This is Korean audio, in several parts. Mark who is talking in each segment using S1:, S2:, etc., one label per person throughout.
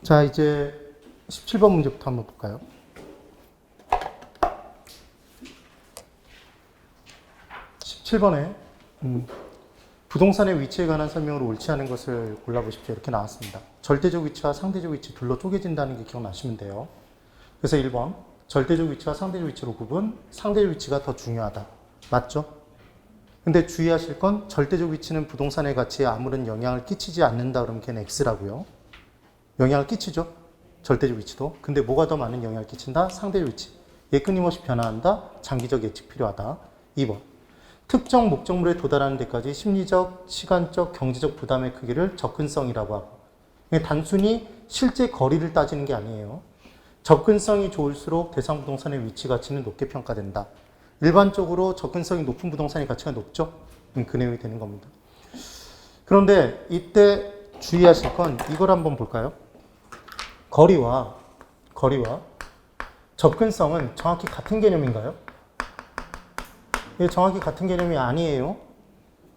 S1: 자, 이제 17번 문제부터 한번 볼까요? 17번에 부동산의 위치에 관한 설명으로 옳지 않은 것을 골라보십시오. 이렇게 나왔습니다. 절대적 위치와 상대적 위치 둘로 쪼개진다는 게 기억나시면 돼요. 그래서 1번, 절대적 위치와 상대적 위치로 구분, 상대적 위치가 더 중요하다. 맞죠? 근데 주의하실 건 절대적 위치는 부동산의 가치에 아무런 영향을 끼치지 않는다 그러면 걔는 X라고요. 영향을 끼치죠? 절대적 위치도. 근데 뭐가 더 많은 영향을 끼친다? 상대적 위치. 얘 끊임없이 변화한다? 장기적 예측 필요하다. 2번. 특정 목적물에 도달하는 데까지 심리적, 시간적, 경제적 부담의 크기를 접근성이라고 하고. 단순히 실제 거리를 따지는 게 아니에요. 접근성이 좋을수록 대상 부동산의 위치 가치는 높게 평가된다. 일반적으로 접근성이 높은 부동산의 가치가 높죠? 그 내용이 되는 겁니다. 그런데 이때 주의하실 건 이걸 한번 볼까요? 거리와 접근성은 정확히 같은 개념인가요? 이게 정확히 같은 개념이 아니에요.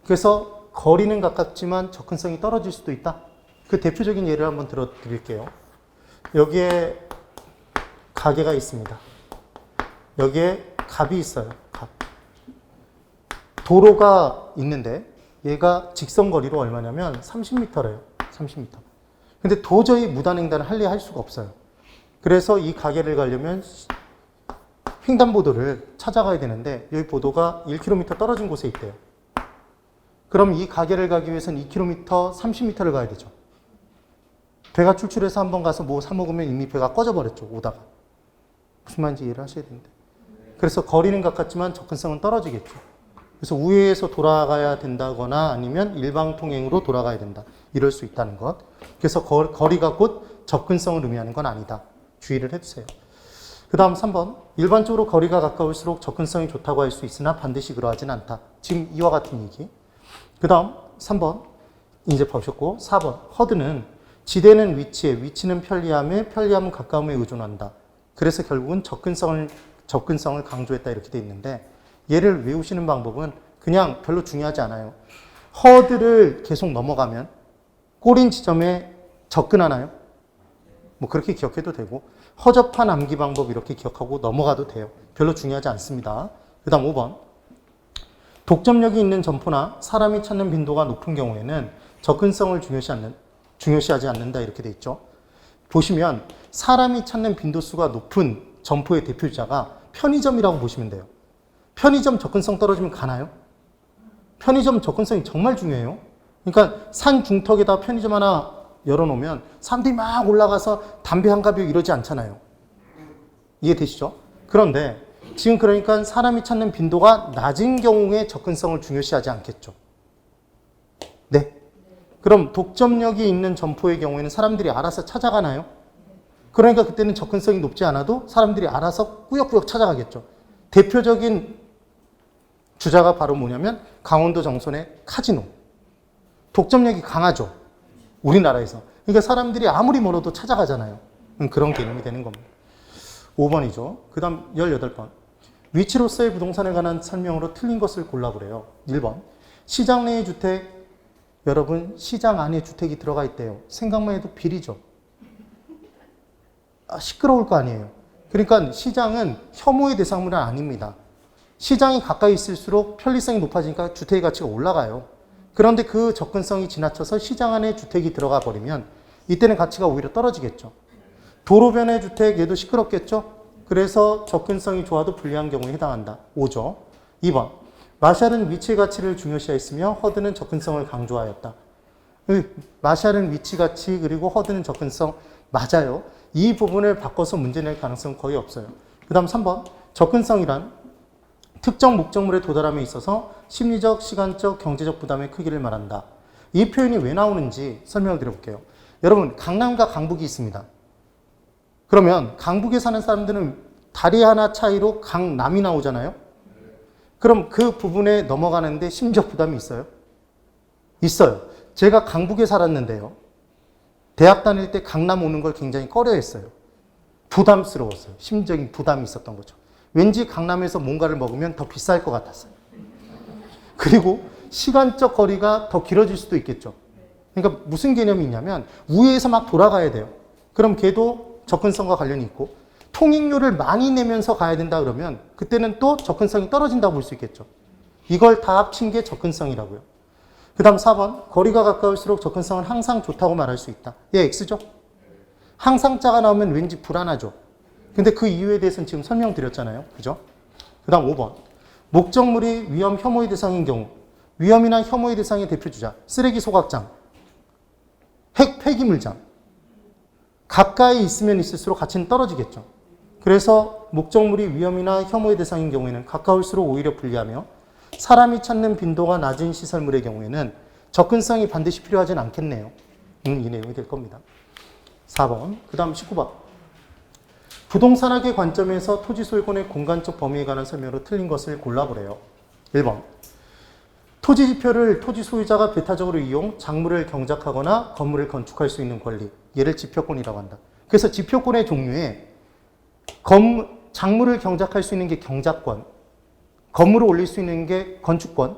S1: 그래서 거리는 가깝지만 접근성이 떨어질 수도 있다. 그 대표적인 예를 한번 들어 드릴게요. 여기에 가게가 있습니다. 여기에 갑이 있어요. 갑. 도로가 있는데 얘가 직선거리로 얼마냐면 30m래요. 30m. 근데 도저히 무단횡단을 할 수가 없어요. 그래서 이 가게를 가려면 횡단보도를 찾아가야 되는데 여기 보도가 1km 떨어진 곳에 있대요. 그럼 이 가게를 가기 위해서는 2km, 30m를 가야 되죠. 배가 출출해서 한번 가서 뭐 사 먹으면 이미 배가 꺼져버렸죠. 오다가. 무슨 말인지 이해를 하셔야 되는데. 그래서 거리는 가깝지만 접근성은 떨어지겠죠. 그래서 우회해서 돌아가야 된다거나 아니면 일방통행으로 돌아가야 된다. 이럴 수 있다는 것. 그래서 거리가 곧 접근성을 의미하는 건 아니다. 주의를 해주세요. 그 다음 3번. 일반적으로 거리가 가까울수록 접근성이 좋다고 할 수 있으나 반드시 그러하진 않다. 지금 이와 같은 얘기. 그 다음 3번. 이제 보셨고 4번. 허드는 지대는 위치에, 위치는 편리함에, 편리함은 가까움에 의존한다. 그래서 결국은 접근성을 강조했다 이렇게 돼 있는데 얘를 외우시는 방법은 그냥 별로 중요하지 않아요. 허드를 계속 넘어가면 꼬린 지점에 접근하나요? 뭐 그렇게 기억해도 되고 허접한 암기 방법 이렇게 기억하고 넘어가도 돼요. 별로 중요하지 않습니다. 그 다음 5번. 독점력이 있는 점포나 사람이 찾는 빈도가 높은 경우에는 접근성을 중요시하지 않는다 이렇게 돼 있죠. 보시면 사람이 찾는 빈도수가 높은 점포의 대표주자가 편의점이라고 보시면 돼요. 편의점 접근성 떨어지면 가나요? 편의점 접근성이 정말 중요해요. 그러니까 산 중턱에다 편의점 하나 열어놓으면 사람들이 막 올라가서 담배 한 가벼 이러지 않잖아요. 이해되시죠? 그런데 지금 그러니까 사람이 찾는 빈도가 낮은 경우에 접근성을 중요시하지 않겠죠. 네. 그럼 독점력이 있는 점포의 경우에는 사람들이 알아서 찾아가나요? 그러니까 그때는 접근성이 높지 않아도 사람들이 알아서 꾸역꾸역 찾아가겠죠. 대표적인 주자가 바로 뭐냐면 강원도 정선의 카지노. 독점력이 강하죠. 우리나라에서. 그러니까 사람들이 아무리 멀어도 찾아가잖아요. 그런 개념이 되는 겁니다. 5번이죠. 그 다음 18번. 위치로서의 부동산에 관한 설명으로 틀린 것을 골라보래요. 1번. 시장 내의 주택. 여러분 시장 안에 주택이 들어가 있대요. 생각만 해도 비리죠. 시끄러울 거 아니에요. 그러니까 시장은 혐오의 대상물은 아닙니다. 시장이 가까이 있을수록 편리성이 높아지니까 주택의 가치가 올라가요. 그런데 그 접근성이 지나쳐서 시장 안에 주택이 들어가 버리면 이때는 가치가 오히려 떨어지겠죠. 도로변의 주택 얘도 시끄럽겠죠. 그래서 접근성이 좋아도 불리한 경우에 해당한다. 5죠. 2번. 마샬은 위치의 가치를 중요시했으며 허드는 접근성을 강조하였다. 마샬은 위치 가치 그리고 허드는 접근성 맞아요. 이 부분을 바꿔서 문제 낼 가능성은 거의 없어요. 그 다음 3번. 접근성이란 특정 목적물에 도달함에 있어서 심리적, 시간적, 경제적 부담의 크기를 말한다. 이 표현이 왜 나오는지 설명을 드려볼게요. 여러분 강남과 강북이 있습니다. 그러면 강북에 사는 사람들은 다리 하나 차이로 강남이 나오잖아요. 그럼 그 부분에 넘어가는데 심리적 부담이 있어요? 있어요. 제가 강북에 살았는데요. 대학 다닐 때 강남 오는 걸 굉장히 꺼려했어요. 부담스러웠어요. 심적인 부담이 있었던 거죠. 왠지 강남에서 뭔가를 먹으면 더 비쌀 것 같았어요. 그리고 시간적 거리가 더 길어질 수도 있겠죠. 그러니까 무슨 개념이 있냐면 우회해서 막 돌아가야 돼요. 그럼 걔도 접근성과 관련이 있고 통행료를 많이 내면서 가야 된다 그러면 그때는 또 접근성이 떨어진다고 볼 수 있겠죠. 이걸 다 합친 게 접근성이라고요. 그 다음 4번. 거리가 가까울수록 접근성은 항상 좋다고 말할 수 있다. 얘 X죠? 항상 자가 나오면 왠지 불안하죠. 근데 그 이유에 대해서는 지금 설명드렸잖아요. 그죠? 그 다음 5번. 목적물이 위험 혐오의 대상인 경우 위험이나 혐오의 대상의 대표주자 쓰레기 소각장, 핵 폐기물장 가까이 있으면 있을수록 가치는 떨어지겠죠. 그래서 목적물이 위험이나 혐오의 대상인 경우에는 가까울수록 오히려 불리하며 사람이 찾는 빈도가 낮은 시설물의 경우에는 접근성이 반드시 필요하진 않겠네요. 이 내용이 될 겁니다. 4번. 그 다음 19번. 부동산학의 관점에서 토지 소유권의 공간적 범위에 관한 설명으로 틀린 것을 골라보래요. 1번. 토지 지표를 토지 소유자가 배타적으로 이용, 작물을 경작하거나 건물을 건축할 수 있는 권리. 얘를 지표권이라고 한다. 그래서 지표권의 종류에 작물을 경작할 수 있는 게 경작권, 건물을 올릴 수 있는 게 건축권,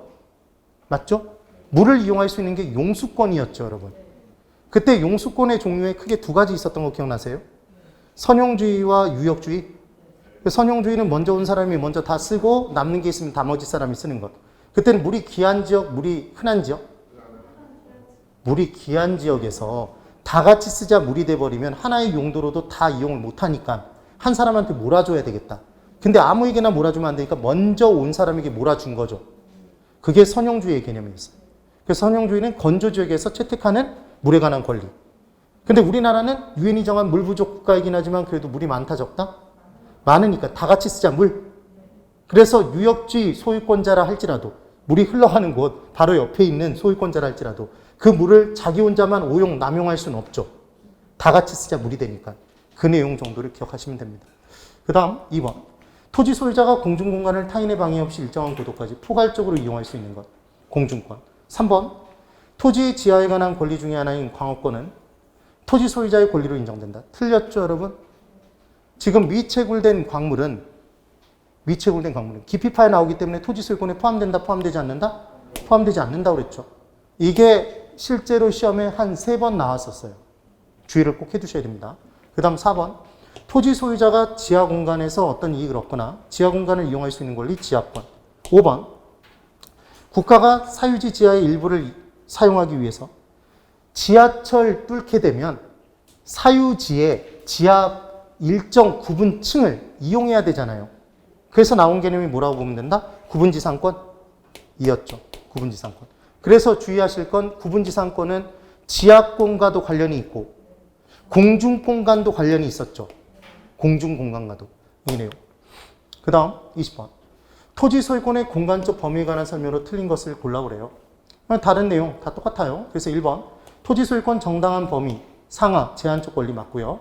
S1: 맞죠? 물을 이용할 수 있는 게 용수권이었죠, 여러분. 그때 용수권의 종류에 크게 두 가지 있었던 거 기억나세요? 선용주의와 유역주의. 선용주의는 먼저 온 사람이 먼저 다 쓰고 남는 게 있으면 나머지 사람이 쓰는 것. 그때는 물이 귀한 지역, 물이 흔한 지역? 물이 귀한 지역에서 다 같이 쓰자 물이 돼버리면 하나의 용도로도 다 이용을 못하니까 한 사람한테 몰아줘야 되겠다. 근데 아무에게나 몰아주면 안 되니까 먼저 온 사람에게 몰아준 거죠. 그게 선용주의의 개념이었어요. 그래서 선용주의는 건조지역에서 채택하는 물에 관한 권리. 근데 우리나라는 유엔이 정한 물 부족 국가이긴 하지만 그래도 물이 많다 적다? 많으니까 다 같이 쓰자 물. 그래서 유역지 소유권자라 할지라도 물이 흘러가는 곳 바로 옆에 있는 소유권자라 할지라도 그 물을 자기 혼자만 오용 남용할 수는 없죠. 다 같이 쓰자 물이 되니까. 그 내용 정도를 기억하시면 됩니다. 그 다음 2번. 토지 소유자가 공중공간을 타인의 방해 없이 일정한 고도까지 포괄적으로 이용할 수 있는 것. 공중권. 3번. 토지 지하에 관한 권리 중에 하나인 광업권은 토지 소유자의 권리로 인정된다. 틀렸죠, 여러분? 지금 미채굴된 광물은 깊이파에 나오기 때문에 토지 소유권에 포함된다, 포함되지 않는다? 포함되지 않는다고 그랬죠. 이게 실제로 시험에 한 3번 나왔었어요. 주의를 꼭 해두셔야 됩니다. 그 다음 4번. 토지 소유자가 지하 공간에서 어떤 이익을 얻거나 지하 공간을 이용할 수 있는 권리, 지하권. 5번. 국가가 사유지 지하의 일부를 사용하기 위해서 지하철 뚫게 되면 사유지의 지하 일정 구분층을 이용해야 되잖아요. 그래서 나온 개념이 뭐라고 보면 된다? 구분지상권이었죠. 구분지상권. 그래서 주의하실 건 구분지상권은 지하권과도 관련이 있고 공중공간도 관련이 있었죠. 공중공간과도. 이 내용. 그 다음 20번. 토지 소유권의 공간적 범위에 관한 설명으로 틀린 것을 골라보래요. 다른 내용 다 똑같아요. 그래서 1번. 토지 소유권 정당한 범위, 상하, 제한적 권리 맞고요.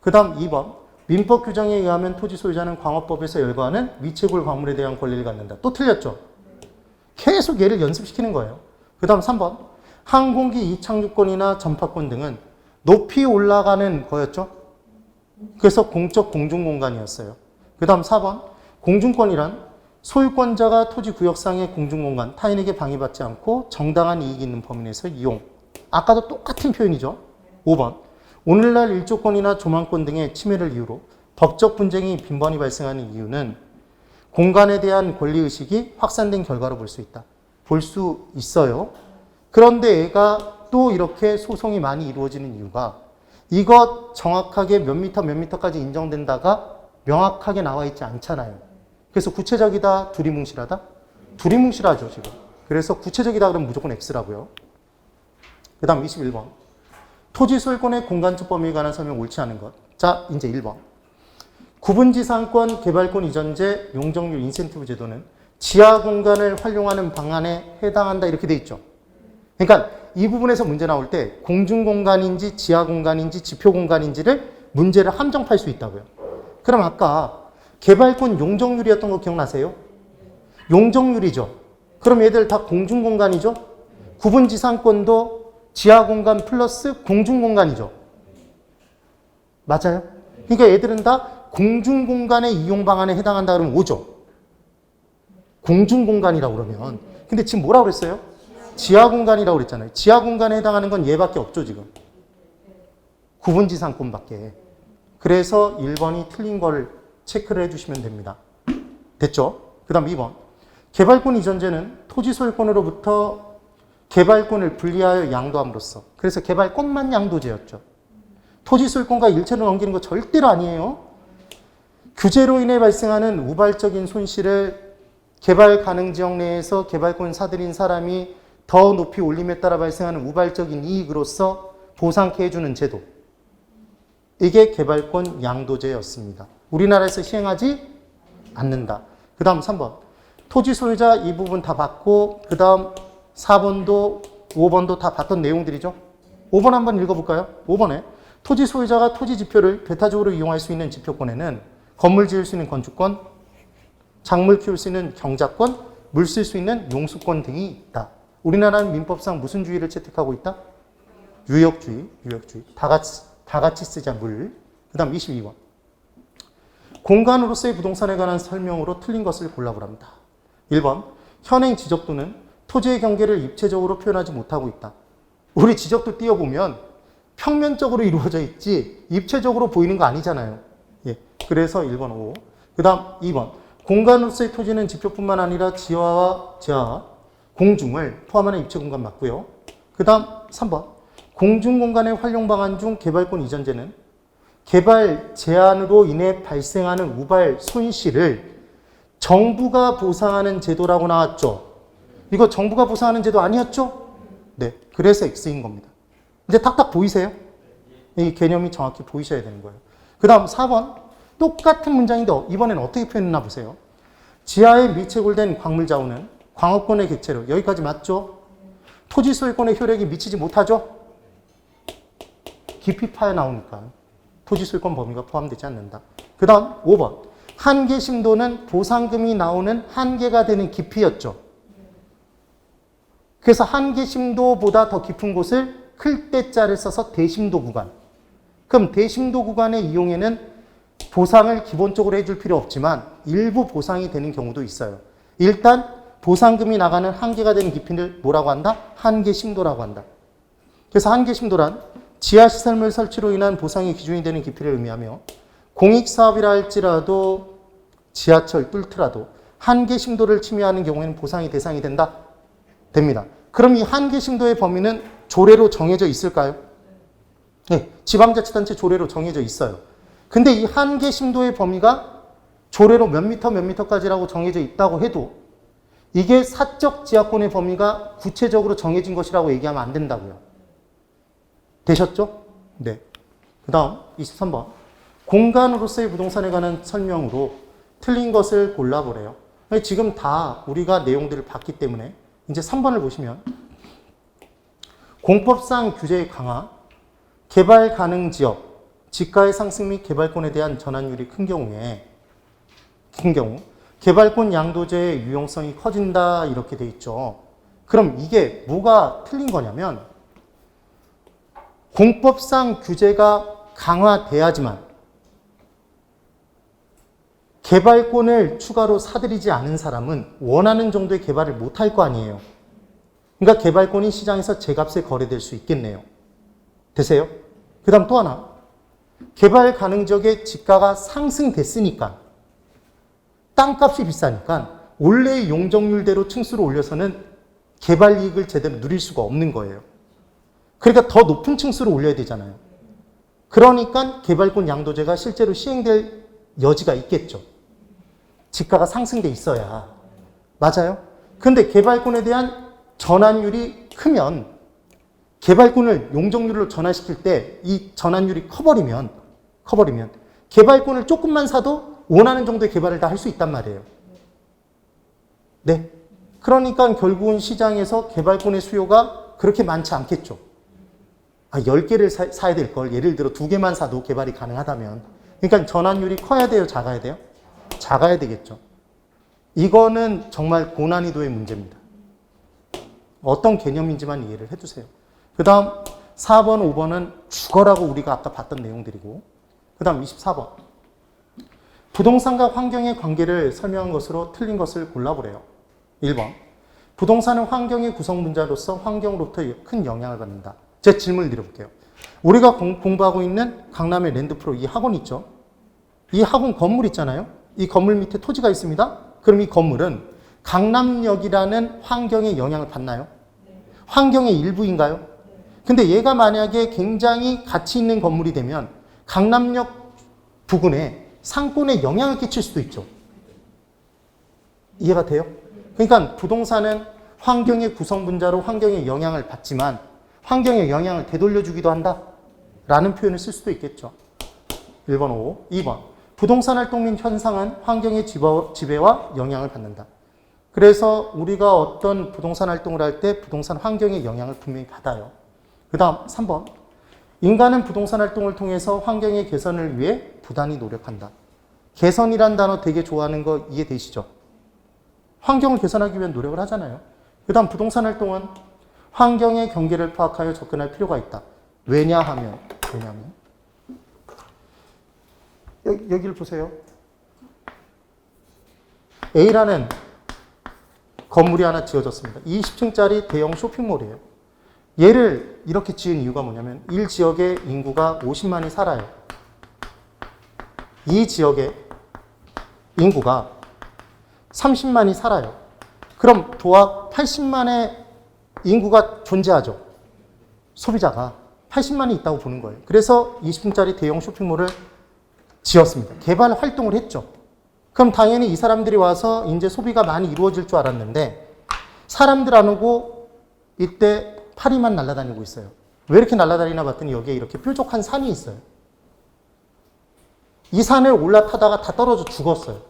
S1: 그 다음 2번. 민법 규정에 의하면 토지 소유자는 광업법에서 열거하는 미채굴 광물에 대한 권리를 갖는다. 또 틀렸죠? 계속 얘를 연습시키는 거예요. 그 다음 3번. 항공기 이착륙권이나 전파권 등은 높이 올라가는 거였죠? 그래서 공적 공중공간이었어요. 그 다음 4번. 공중권이란 소유권자가 토지 구역상의 공중공간, 타인에게 방해받지 않고 정당한 이익이 있는 범위 내에서 이용. 아까도 똑같은 표현이죠. 5번. 오늘날 일조권이나 조망권 등의 침해를 이유로 법적 분쟁이 빈번히 발생하는 이유는 공간에 대한 권리의식이 확산된 결과로 볼 수 있다. 볼 수 있어요. 그런데 얘가 또 이렇게 소송이 많이 이루어지는 이유가 이것 정확하게 몇 미터까지 인정된다가 명확하게 나와 있지 않잖아요. 그래서 구체적이다, 두리뭉실하다? 두리뭉실하죠, 지금. 그래서 구체적이다 그러면 무조건 X라고요. 그 다음 21번. 토지 소유권의 공간적 범위에 관한 설명 옳지 않은 것. 자, 이제 1번. 구분지상권, 개발권 이전제, 용적률 인센티브 제도는 지하 공간을 활용하는 방안에 해당한다 이렇게 돼 있죠. 그러니까 이 부분에서 문제 나올 때 공중공간인지 지하 공간인지 지표 공간인지를 문제를 함정팔 수 있다고요. 그럼 아까 개발권 용적률이었던 거 기억나세요? 용적률이죠. 그럼 얘들 다 공중공간이죠? 구분지상권도 지하 공간 플러스 공중공간이죠. 맞아요? 그러니까 얘들은 다 공중공간의 이용 방안에 해당한다 그러면 5죠. 공중공간이라고 그러면. 근데 지금 뭐라고 그랬어요? 지하 공간이라고 그랬잖아요. 지하 공간에 해당하는 건 얘밖에 없죠, 지금. 구분지상권밖에. 그래서 1번이 틀린 걸 체크를 해주시면 됩니다. 됐죠? 그 다음 2번. 개발권 이전제는 토지 소유권으로부터 개발권을 분리하여 양도함으로써. 그래서 개발권만 양도제였죠. 토지 소유권과 일체로 넘기는 거 절대로 아니에요. 규제로 인해 발생하는 우발적인 손실을 개발 가능 지역 내에서 개발권 사들인 사람이 더 높이 올림에 따라 발생하는 우발적인 이익으로서 보상케 해주는 제도. 이게 개발권 양도제였습니다. 우리나라에서 시행하지 않는다. 그 다음 3번. 토지 소유자 이 부분 다 봤고, 그 다음 4번도 5번도 다 봤던 내용들이죠. 5번 한번 읽어볼까요? 5번에 토지 소유자가 토지 지표를 배타적으로 이용할 수 있는 지표권에는 건물 지을 수 있는 건축권, 작물 키울 수 있는 경작권, 물 쓸 수 있는 용수권 등이 있다. 우리나라는 민법상 무슨 주의를 채택하고 있다? 유역주의. 다 같이 쓰자, 물. 그 다음 22번. 공간으로서의 부동산에 관한 설명으로 틀린 것을 골라보랍니다. 1번. 현행 지적도는 토지의 경계를 입체적으로 표현하지 못하고 있다. 우리 지적도 띄워보면 평면적으로 이루어져 있지 입체적으로 보이는 거 아니잖아요. 예. 그래서 1번 O. 그 다음 2번. 공간으로서의 토지는 지표뿐만 아니라 지하와 공중을 포함하는 입체 공간 맞고요. 그 다음 3번. 공중공간의 활용 방안 중 개발권 이전제는 개발 제한으로 인해 발생하는 우발 손실을 정부가 보상하는 제도라고 나왔죠. 이거 정부가 보상하는 제도 아니었죠? 네. 그래서 X인 겁니다. 이제 탁탁 보이세요? 이 개념이 정확히 보이셔야 되는 거예요. 그 다음 4번. 똑같은 문장인데 이번에는 어떻게 표현했나 보세요. 지하에 밀착된 광물 자원은 광업권의 객체로. 여기까지 맞죠? 토지 소유권의 효력이 미치지 못하죠? 깊이 파여 나오니까 토지 소유권 범위가 포함되지 않는다. 그 다음 5번. 한계 심도는 보상금이 나오는 한계가 되는 깊이였죠. 그래서 한계 심도보다 더 깊은 곳을 클 때자를 써서 대심도 구간. 그럼 대심도 구간의 이용에는 보상을 기본적으로 해줄 필요 없지만 일부 보상이 되는 경우도 있어요. 일단 보상금이 나가는 한계가 되는 깊이를 뭐라고 한다? 한계 심도라고 한다. 그래서 한계 심도란 지하시설물 설치로 인한 보상의 기준이 되는 깊이를 의미하며 공익사업이라 할지라도 지하철 뚫더라도 한계 심도를 침해하는 경우에는 보상의 대상이 된다? 됩니다. 그럼 이 한계 심도의 범위는 조례로 정해져 있을까요? 네, 지방자치단체 조례로 정해져 있어요. 근데 이 한계 심도의 범위가 조례로 몇 미터까지라고 정해져 있다고 해도 이게 사적 지하권의 범위가 구체적으로 정해진 것이라고 얘기하면 안 된다고요. 되셨죠? 네. 그 다음 23번. 공간으로서의 부동산에 관한 설명으로 틀린 것을 골라보래요. 지금 다 우리가 내용들을 봤기 때문에 이제 3번을 보시면 공법상 규제의 강화, 개발 가능 지역, 지가의 상승 및 개발권에 대한 전환율이 큰 경우 개발권 양도제의 유용성이 커진다 이렇게 돼 있죠. 그럼 이게 뭐가 틀린 거냐면 공법상 규제가 강화돼야지만 개발권을 추가로 사들이지 않은 사람은 원하는 정도의 개발을 못할 거 아니에요. 그러니까 개발권이 시장에서 제값에 거래될 수 있겠네요. 되세요? 그 다음 또 하나. 개발 가능 지역의 지가가 상승됐으니까 땅값이 비싸니까 원래의 용적률대로 층수를 올려서는 개발 이익을 제대로 누릴 수가 없는 거예요. 그러니까 더 높은 층수를 올려야 되잖아요. 그러니까 개발권 양도제가 실제로 시행될 여지가 있겠죠. 지가가 상승돼 있어야. 맞아요? 근데 개발권에 대한 전환율이 크면 개발권을 용적률로 전환시킬 때 이 전환율이 커버리면 개발권을 조금만 사도 원하는 정도의 개발을 다 할 수 있단 말이에요. 네. 그러니까 결국은 시장에서 개발권의 수요가 그렇게 많지 않겠죠. 10개를 사야 될 걸 예를 들어 2개만 사도 개발이 가능하다면. 그러니까 전환율이 커야 돼요? 작아야 돼요? 작아야 되겠죠. 이거는 정말 고난이도의 문제입니다. 어떤 개념인지만 이해를 해주세요. 그 다음 4번, 5번은 주거라고 우리가 아까 봤던 내용들이고 그 다음 24번. 부동산과 환경의 관계를 설명한 것으로 틀린 것을 골라보래요. 1번. 부동산은 환경의 구성분자로서 환경으로부터 큰 영향을 받는다. 제 질문을 드려볼게요. 우리가 공부하고 있는 강남의 랜드프로 이 학원 있죠. 이 학원 건물 있잖아요. 이 건물 밑에 토지가 있습니다. 그럼 이 건물은 강남역이라는 환경에 영향을 받나요? 환경의 일부인가요? 근데 얘가 만약에 굉장히 가치 있는 건물이 되면 강남역 부근에 상권에 영향을 끼칠 수도 있죠. 이해가 돼요? 그러니까 부동산은 환경의 구성분자로 환경에 영향을 받지만 환경에 영향을 되돌려주기도 한다 라는 표현을 쓸 수도 있겠죠. 1번 O. 2번 부동산 활동 및 현상은 환경의 지배와 영향을 받는다. 그래서 우리가 어떤 부동산 활동을 할 때 부동산 환경의 영향을 분명히 받아요. 그 다음 3번 인간은 부동산 활동을 통해서 환경의 개선을 위해 부단히 노력한다. 개선이란 단어 되게 좋아하는 거 이해되시죠? 환경을 개선하기 위한 노력을 하잖아요. 그 다음 부동산 활동은 환경의 경계를 파악하여 접근할 필요가 있다. 왜냐하면 여기를 보세요. A라는 건물이 하나 지어졌습니다. 20층짜리 대형 쇼핑몰이에요. 얘를 이렇게 지은 이유가 뭐냐면 1지역에 인구가 50만이 살아요. 이 지역에 인구가 30만이 살아요. 그럼 도합 80만의 인구가 존재하죠. 소비자가 80만이 있다고 보는 거예요. 그래서 20층짜리 대형 쇼핑몰을 지었습니다. 개발 활동을 했죠. 그럼 당연히 이 사람들이 와서 이제 소비가 많이 이루어질 줄 알았는데 사람들 안 오고 이때 파리만 날아다니고 있어요. 왜 이렇게 날아다니나 봤더니 여기에 이렇게 뾰족한 산이 있어요. 이 산을 올라타다가 다 떨어져 죽었어요.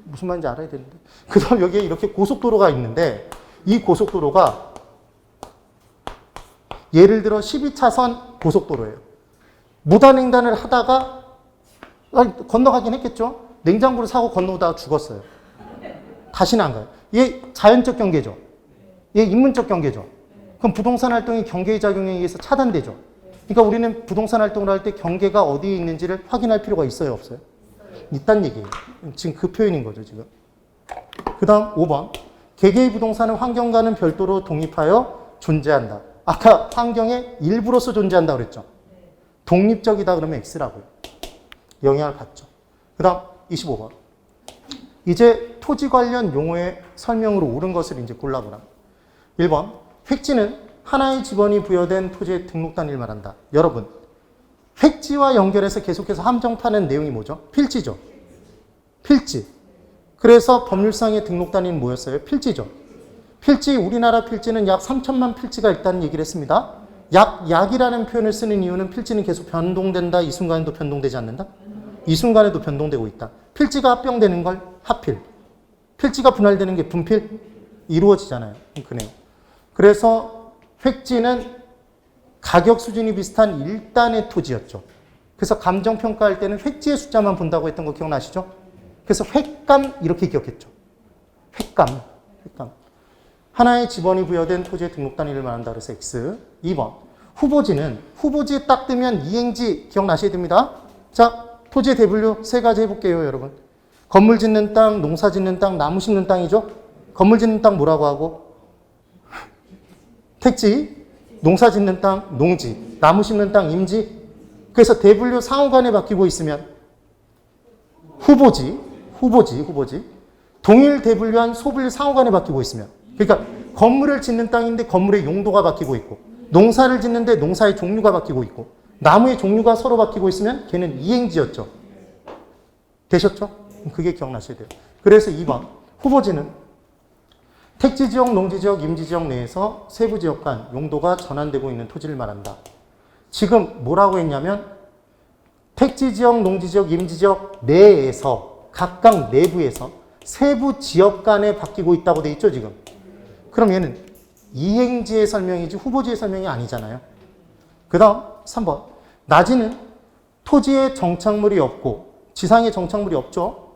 S1: 무슨 말인지 알아야 되는데. 그 다음 여기에 이렇게 고속도로가 있는데 이 고속도로가 예를 들어 12차선 고속도로예요. 무단횡단을 하다가 건너가긴 했겠죠. 냉장고를 사고 건너다가 죽었어요. 다시는 안 가요. 이게 자연적 경계죠. 이게 인문적 경계죠. 그럼 부동산 활동이 경계의 작용에 의해서 차단되죠. 그러니까 우리는 부동산 활동을 할 때 경계가 어디에 있는지를 확인할 필요가 있어요, 없어요? 있다는 얘기예요. 지금 그 표현인 거죠, 지금. 그 다음 5번. 개개의 부동산은 환경과는 별도로 독립하여 존재한다. 아까 환경의 일부로서 존재한다 그랬죠. 독립적이다 그러면 X라고요. 영향을 받죠. 그 다음 25번. 이제 토지 관련 용어의 설명으로 옳은 것을 이제 골라보라. 1번. 획지는 하나의 지번이 부여된 토지의 등록 단위를 말한다. 여러분, 획지와 연결해서 계속해서 함정파는 내용이 뭐죠? 필지죠. 필지. 그래서 법률상의 등록 단위는 뭐였어요? 필지죠. 필지, 우리나라 필지는 약 3천만 필지가 있다는 얘기를 했습니다. 약이라는 표현을 쓰는 이유는 필지는 계속 변동된다. 이 순간에도 변동되지 않는다? 이 순간에도 변동되고 있다. 필지가 합병되는 걸 합필. 필지가 분할되는 게 분필. 이루어지잖아요. 그네요. 그래서 획지는 가격 수준이 비슷한 1단의 토지였죠. 그래서 감정평가할 때는 획지의 숫자만 본다고 했던 거 기억나시죠? 그래서 획감 이렇게 기억했죠. 획감. 하나의 지번이 부여된 토지의 등록 단위를 말한다. 그래서 X. 2번. 후보지는 후보지에 딱 뜨면 이행지 기억나셔야 됩니다. 자, 토지의 대분류 세 가지 해볼게요, 여러분. 건물 짓는 땅, 농사 짓는 땅, 나무 심는 땅이죠. 건물 짓는 땅 뭐라고 하고? 택지, 농사 짓는 땅, 농지, 나무 심는 땅, 임지. 그래서 대분류 상호간에 바뀌고 있으면 후보지. 동일 대분류한 소분류 상호간에 바뀌고 있으면. 그러니까 건물을 짓는 땅인데 건물의 용도가 바뀌고 있고, 농사를 짓는데 농사의 종류가 바뀌고 있고, 나무의 종류가 서로 바뀌고 있으면 걔는 이행지였죠. 되셨죠? 그게 기억나셔야 돼요. 그래서 2번. 후보지는 택지지역, 농지지역, 임지지역 내에서 세부지역 간 용도가 전환되고 있는 토지를 말한다. 지금 뭐라고 했냐면 택지지역, 농지지역, 임지지역 내에서 각각 내부에서 세부지역 간에 바뀌고 있다고 돼 있죠, 지금. 그럼 얘는 이행지의 설명이지 후보지의 설명이 아니잖아요. 그 다음 3번. 낮이는 토지에 정착물이 없고 지상에 정착물이 없죠.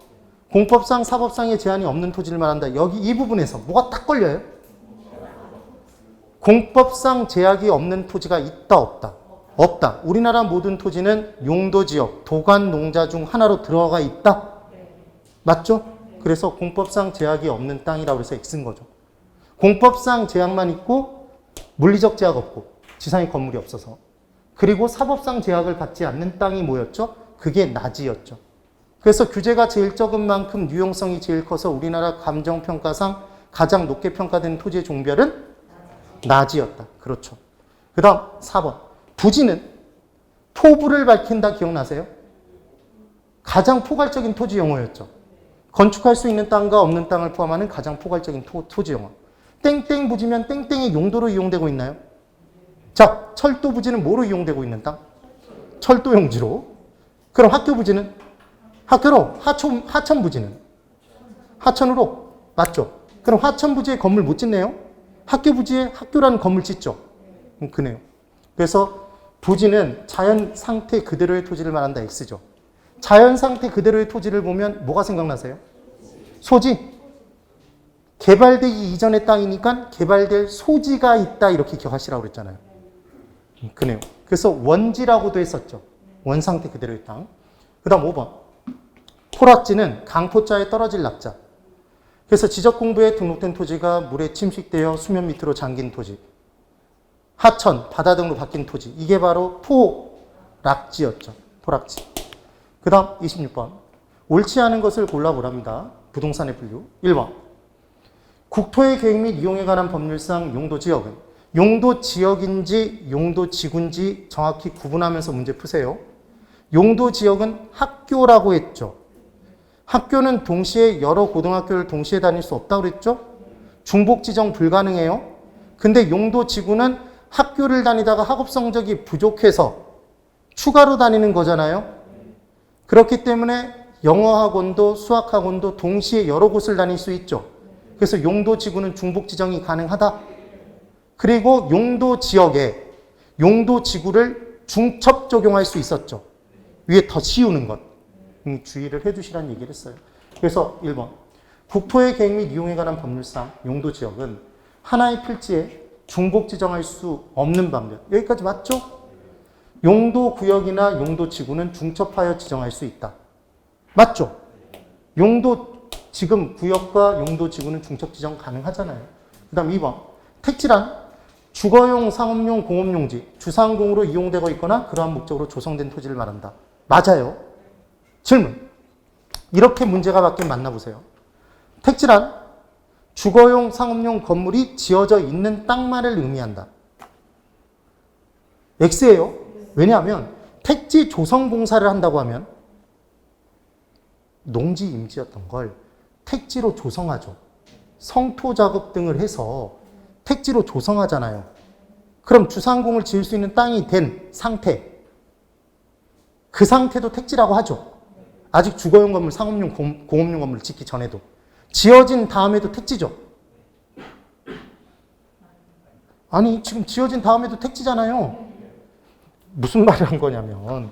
S1: 공법상 사법상의 제한이 없는 토지를 말한다. 여기 이 부분에서 뭐가 딱 걸려요? 공법상 제약이 없는 토지가 있다 없다? 없다. 우리나라 모든 토지는 용도지역, 도관, 농자 중 하나로 들어가 있다. 맞죠? 그래서 공법상 제약이 없는 땅이라고 해서 X인 거죠. 공법상 제약만 있고 물리적 제약 없고 지상에 건물이 없어서. 그리고 사법상 제약을 받지 않는 땅이 뭐였죠? 그게 낮이었죠. 그래서 규제가 제일 적은 만큼 유용성이 제일 커서 우리나라 감정평가상 가장 높게 평가된 토지의 종별은 낮이었다. 그렇죠. 그 다음 4번. 부지는 포부를 밝힌다 기억나세요? 가장 포괄적인 토지 용어였죠. 건축할 수 있는 땅과 없는 땅을 포함하는 가장 포괄적인 토지 용어. 땡땡 부지면 땡땡의 용도로 이용되고 있나요? 자, 철도 부지는 뭐로 이용되고 있는 땅? 철도 용지로. 그럼 학교 부지는? 학교로. 하천 부지는? 하천으로. 맞죠? 그럼 하천 부지에 건물 못 짓네요? 학교 부지에 학교라는 건물 짓죠? 그네요. 그래서 부지는 자연 상태 그대로의 토지를 말한다. X죠. 자연 상태 그대로의 토지를 보면 뭐가 생각나세요? 소지. 개발되기 이전의 땅이니까 개발될 소지가 있다 이렇게 기억하시라고 그랬잖아요. 그네요. 그래서 원지라고도 했었죠. 원상태 그대로의 땅. 그 다음 5번. 토락지는 강포자에 떨어질 낙자. 그래서 지적공부에 등록된 토지가 물에 침식되어 수면 밑으로 잠긴 토지. 하천, 바다 등으로 바뀐 토지. 이게 바로 토락지였죠. 토락지. 그 다음 26번. 옳지 않은 것을 골라보랍니다. 부동산의 분류. 1번. 국토의 계획 및 이용에 관한 법률상 용도지역은 용도지역인지 용도지구인지 정확히 구분하면서 문제 푸세요. 용도지역은 학교라고 했죠. 학교는 동시에 여러 고등학교를 동시에 다닐 수 없다고 그랬죠. 중복 지정 불가능해요. 근데 용도지구는 학교를 다니다가 학업 성적이 부족해서 추가로 다니는 거잖아요. 그렇기 때문에 영어학원도 수학학원도 동시에 여러 곳을 다닐 수 있죠. 그래서 용도지구는 중복 지정이 가능하다. 그리고 용도지역에 용도지구를 중첩 적용할 수 있었죠. 위에 더 씌우는 것. 주의를 해주시라는 얘기를 했어요. 그래서 1번. 국토의 계획 및 이용에 관한 법률상 용도지역은 하나의 필지에 중복 지정할 수 없는 반면 여기까지 맞죠? 용도구역이나 용도지구는 중첩하여 지정할 수 있다. 맞죠? 지금 구역과 용도지구는 중첩 지정 가능하잖아요. 그 다음 2번. 택지란 주거용, 상업용, 공업용지, 주상공으로 이용되고 있거나 그러한 목적으로 조성된 토지를 말한다. 맞아요. 질문. 이렇게 문제가 바뀐 만나보세요. 택지란 주거용, 상업용 건물이 지어져 있는 땅만을 의미한다. X예요. 왜냐하면 택지 조성 공사를 한다고 하면 농지 임지였던 걸 택지로 조성하죠. 성토 작업 등을 해서 택지로 조성하잖아요. 그럼 주상공을 지을 수 있는 땅이 된 상태. 그 상태도 택지라고 하죠. 아직 주거용 건물, 상업용, 공업용 건물을 짓기 전에도. 지어진 다음에도 택지죠. 아니, 지금 지어진 다음에도 택지잖아요. 무슨 말을 한 거냐면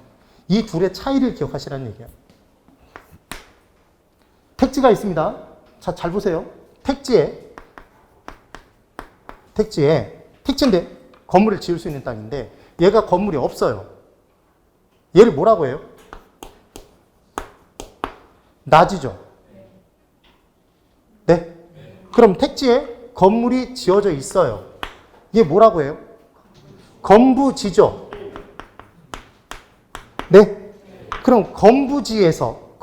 S1: 이 둘의 차이를 기억하시라는 얘기예요. 택지가 있습니다. 자, 잘 보세요. 택지인데 건물을 지을 수 있는 땅인데 얘가 건물이 없어요. 얘를 뭐라고 해요? 낮이죠. 네? 그럼 택지에 건물이 지어져 있어요. 얘 뭐라고 해요? 건부지죠. 네? 그럼 건부지에서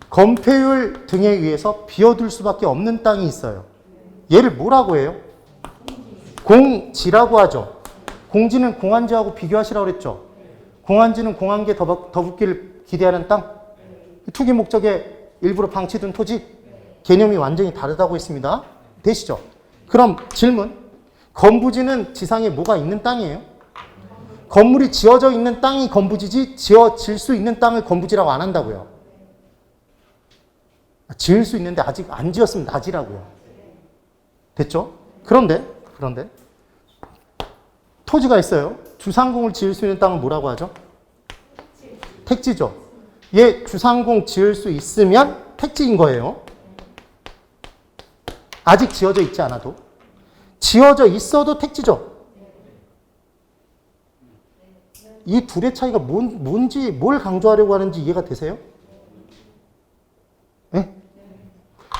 S1: 건폐율 등에 의해서 비워둘 수밖에 없는 땅이 있어요. 얘를 뭐라고 해요? 공지라고 하죠. 공지는 공한지하고 비교하시라고 그랬죠. 공한지는 공한계 더붙기를 기대하는 땅. 투기 목적에 일부러 방치된 토지. 개념이 완전히 다르다고 했습니다. 되시죠? 그럼 질문. 건부지는 지상에 뭐가 있는 땅이에요? 건물이 지어져 있는 땅이 건부지지 지어질 수 있는 땅을 건부지라고 안 한다고요. 지을 수 있는데 아직 안 지었으면 낮이라고요. 됐죠? 그런데 토지가 있어요. 주상공을 지을 수 있는 땅은 뭐라고 하죠? 택지죠. 얘 주상공 지을 수 있으면 택지인 거예요. 아직 지어져 있지 않아도. 지어져 있어도 택지죠. 이 둘의 차이가 뭔지, 뭘 강조하려고 하는지 이해가 되세요? 네?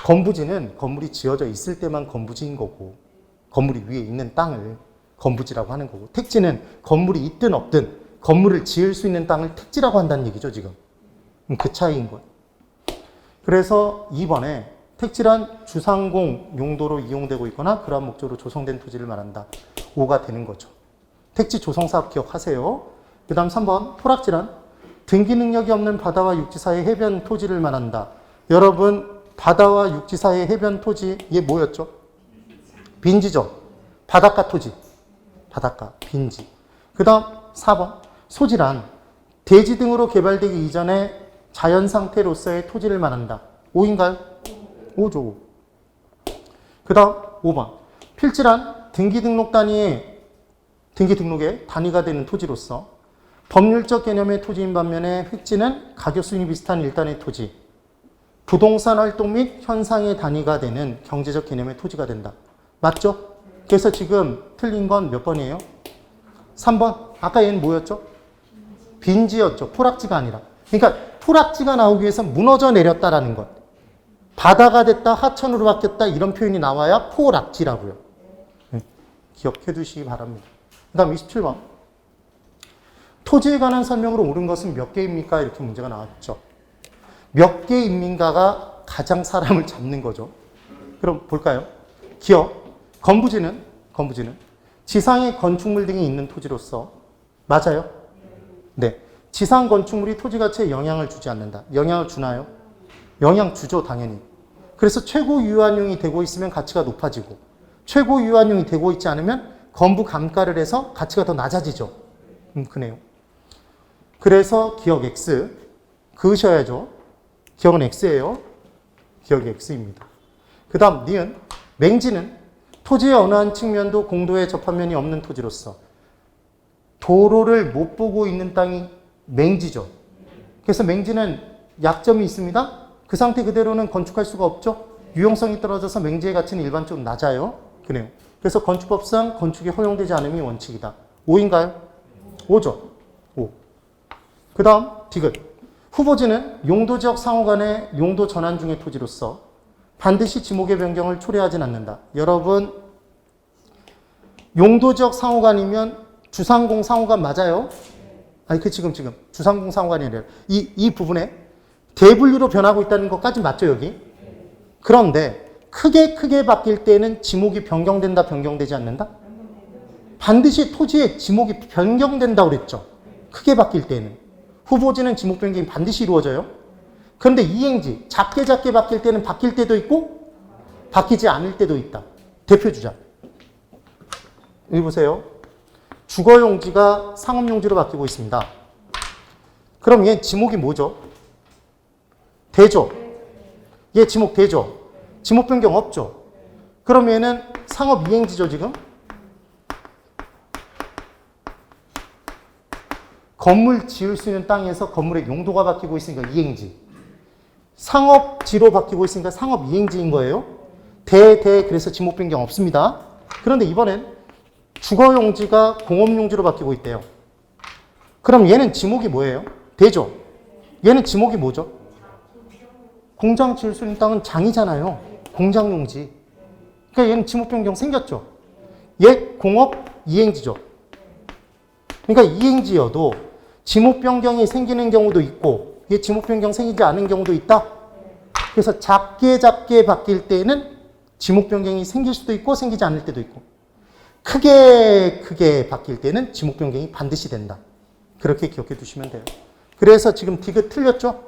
S1: 건부지는 건물이 지어져 있을 때만 건부지인 거고, 건물이 위에 있는 땅을 건부지라고 하는 거고, 택지는 건물이 있든 없든 건물을 지을 수 있는 땅을 택지라고 한다는 얘기죠, 지금. 그 차이인 거예요. 그래서 2번에 택지란 주상공 용도로 이용되고 있거나 그러한 목적으로 조성된 토지를 말한다. 5가 되는 거죠. 택지 조성사업 기억하세요. 그 다음 3번 토락지란 등기 능력이 없는 바다와 육지 사이의 해변 토지를 말한다. 여러분 바다와 육지 사이의 해변 토지 이게 뭐였죠? 빈지죠. 바닷가 토지. 바닷가 빈지. 그 다음 4번 소지란 대지 등으로 개발되기 이전에 자연 상태로서의 토지를 말한다. 5인가요? 5죠. 그 다음 5번 필지란 등기 등록의 단위가 되는 토지로서 법률적 개념의 토지인 반면에 획지는 가격 수준이 비슷한 일단의 토지, 부동산 활동 및 현상의 단위가 되는 경제적 개념의 토지가 된다. 맞죠? 그래서 지금 틀린 건 몇 번이에요? 3번. 아까 얘는 뭐였죠? 빈지였죠. 토락지가 아니라. 그러니까 토락지가 나오기 위해서 무너져 내렸다라는 것. 바다가 됐다, 하천으로 바뀌었다 이런 표현이 나와야 토락지라고요. 기억해 두시기 바랍니다. 그 다음 27번. 토지에 관한 설명으로 옳은 것은 몇 개입니까? 이렇게 문제가 나왔죠. 몇 개입니까가 가장 사람을 잡는 거죠. 그럼 볼까요? 기억. 건부지는 지상의 건축물 등이 있는 토지로서 맞아요? 네. 지상 건축물이 토지 가치에 영향을 주지 않는다. 영향을 주나요? 영향 주죠, 당연히. 그래서 최고 유한용이 되고 있으면 가치가 높아지고 최고 유한용이 되고 있지 않으면 건부 감가를 해서 가치가 더 낮아지죠. 그네요. 그래서 기억 X 그으셔야죠. 기억은 X예요. 기억이 X입니다. 그 다음 니은 맹지는 토지의 어느 한 측면도 공도에 접한 면이 없는 토지로서 도로를 못 보고 있는 땅이 맹지죠. 그래서 맹지는 약점이 있습니다. 그 상태 그대로는 건축할 수가 없죠. 유용성이 떨어져서 맹지의 가치는 일반적으로 낮아요. 그래요. 그래서 건축법상 건축이 허용되지 않음이 원칙이다. 5인가요? 5죠. 5. 그 다음 디귿. 후보지는 용도지역 상호 간의 용도 전환 중의 토지로서 반드시 지목의 변경을 초래하진 않는다. 여러분 용도지역 상호간이면 주상공 상호간 맞아요? 아니 지금 주상공 상호간이 아니라 이 부분에 대분류로 변하고 있다는 것까지 맞죠 여기? 그런데 크게 바뀔 때는 지목이 변경된다 변경되지 않는다? 반드시 토지의 지목이 변경된다고 그랬죠. 크게 바뀔 때는. 후보지는 지목 변경이 반드시 이루어져요. 그런데 이행지 작게 바뀔 때는 바뀔 때도 있고 바뀌지 않을 때도 있다. 대표 주자. 여기 보세요. 주거용지가 상업용지로 바뀌고 있습니다. 그럼 얘 지목이 뭐죠? 되죠? 얘 지목 되죠? 지목 변경 없죠? 그럼 얘는 상업 이행지죠 지금? 건물 지을 수 있는 땅에서 건물의 용도가 바뀌고 있으니까 이행지. 상업지로 바뀌고 있으니까 상업 이행지인 거예요. 그래서 지목 변경 없습니다. 그런데 이번엔 주거용지가 공업용지로 바뀌고 있대요. 그럼 얘는 지목이 뭐예요? 되죠? 얘는 지목이 뭐죠? 공장 지을 수 있는 땅은 장이잖아요. 공장용지. 그러니까 얘는 지목 변경 생겼죠. 얘 공업 이행지죠. 그러니까 이행지여도 지목 변경이 생기는 경우도 있고 얘 지목 변경 생기지 않은 경우도 있다. 그래서 작게 바뀔 때는 지목 변경이 생길 수도 있고 생기지 않을 때도 있고 크게 바뀔 때는 지목 변경이 반드시 된다. 그렇게 기억해 두시면 돼요. 그래서 지금 디귿 틀렸죠?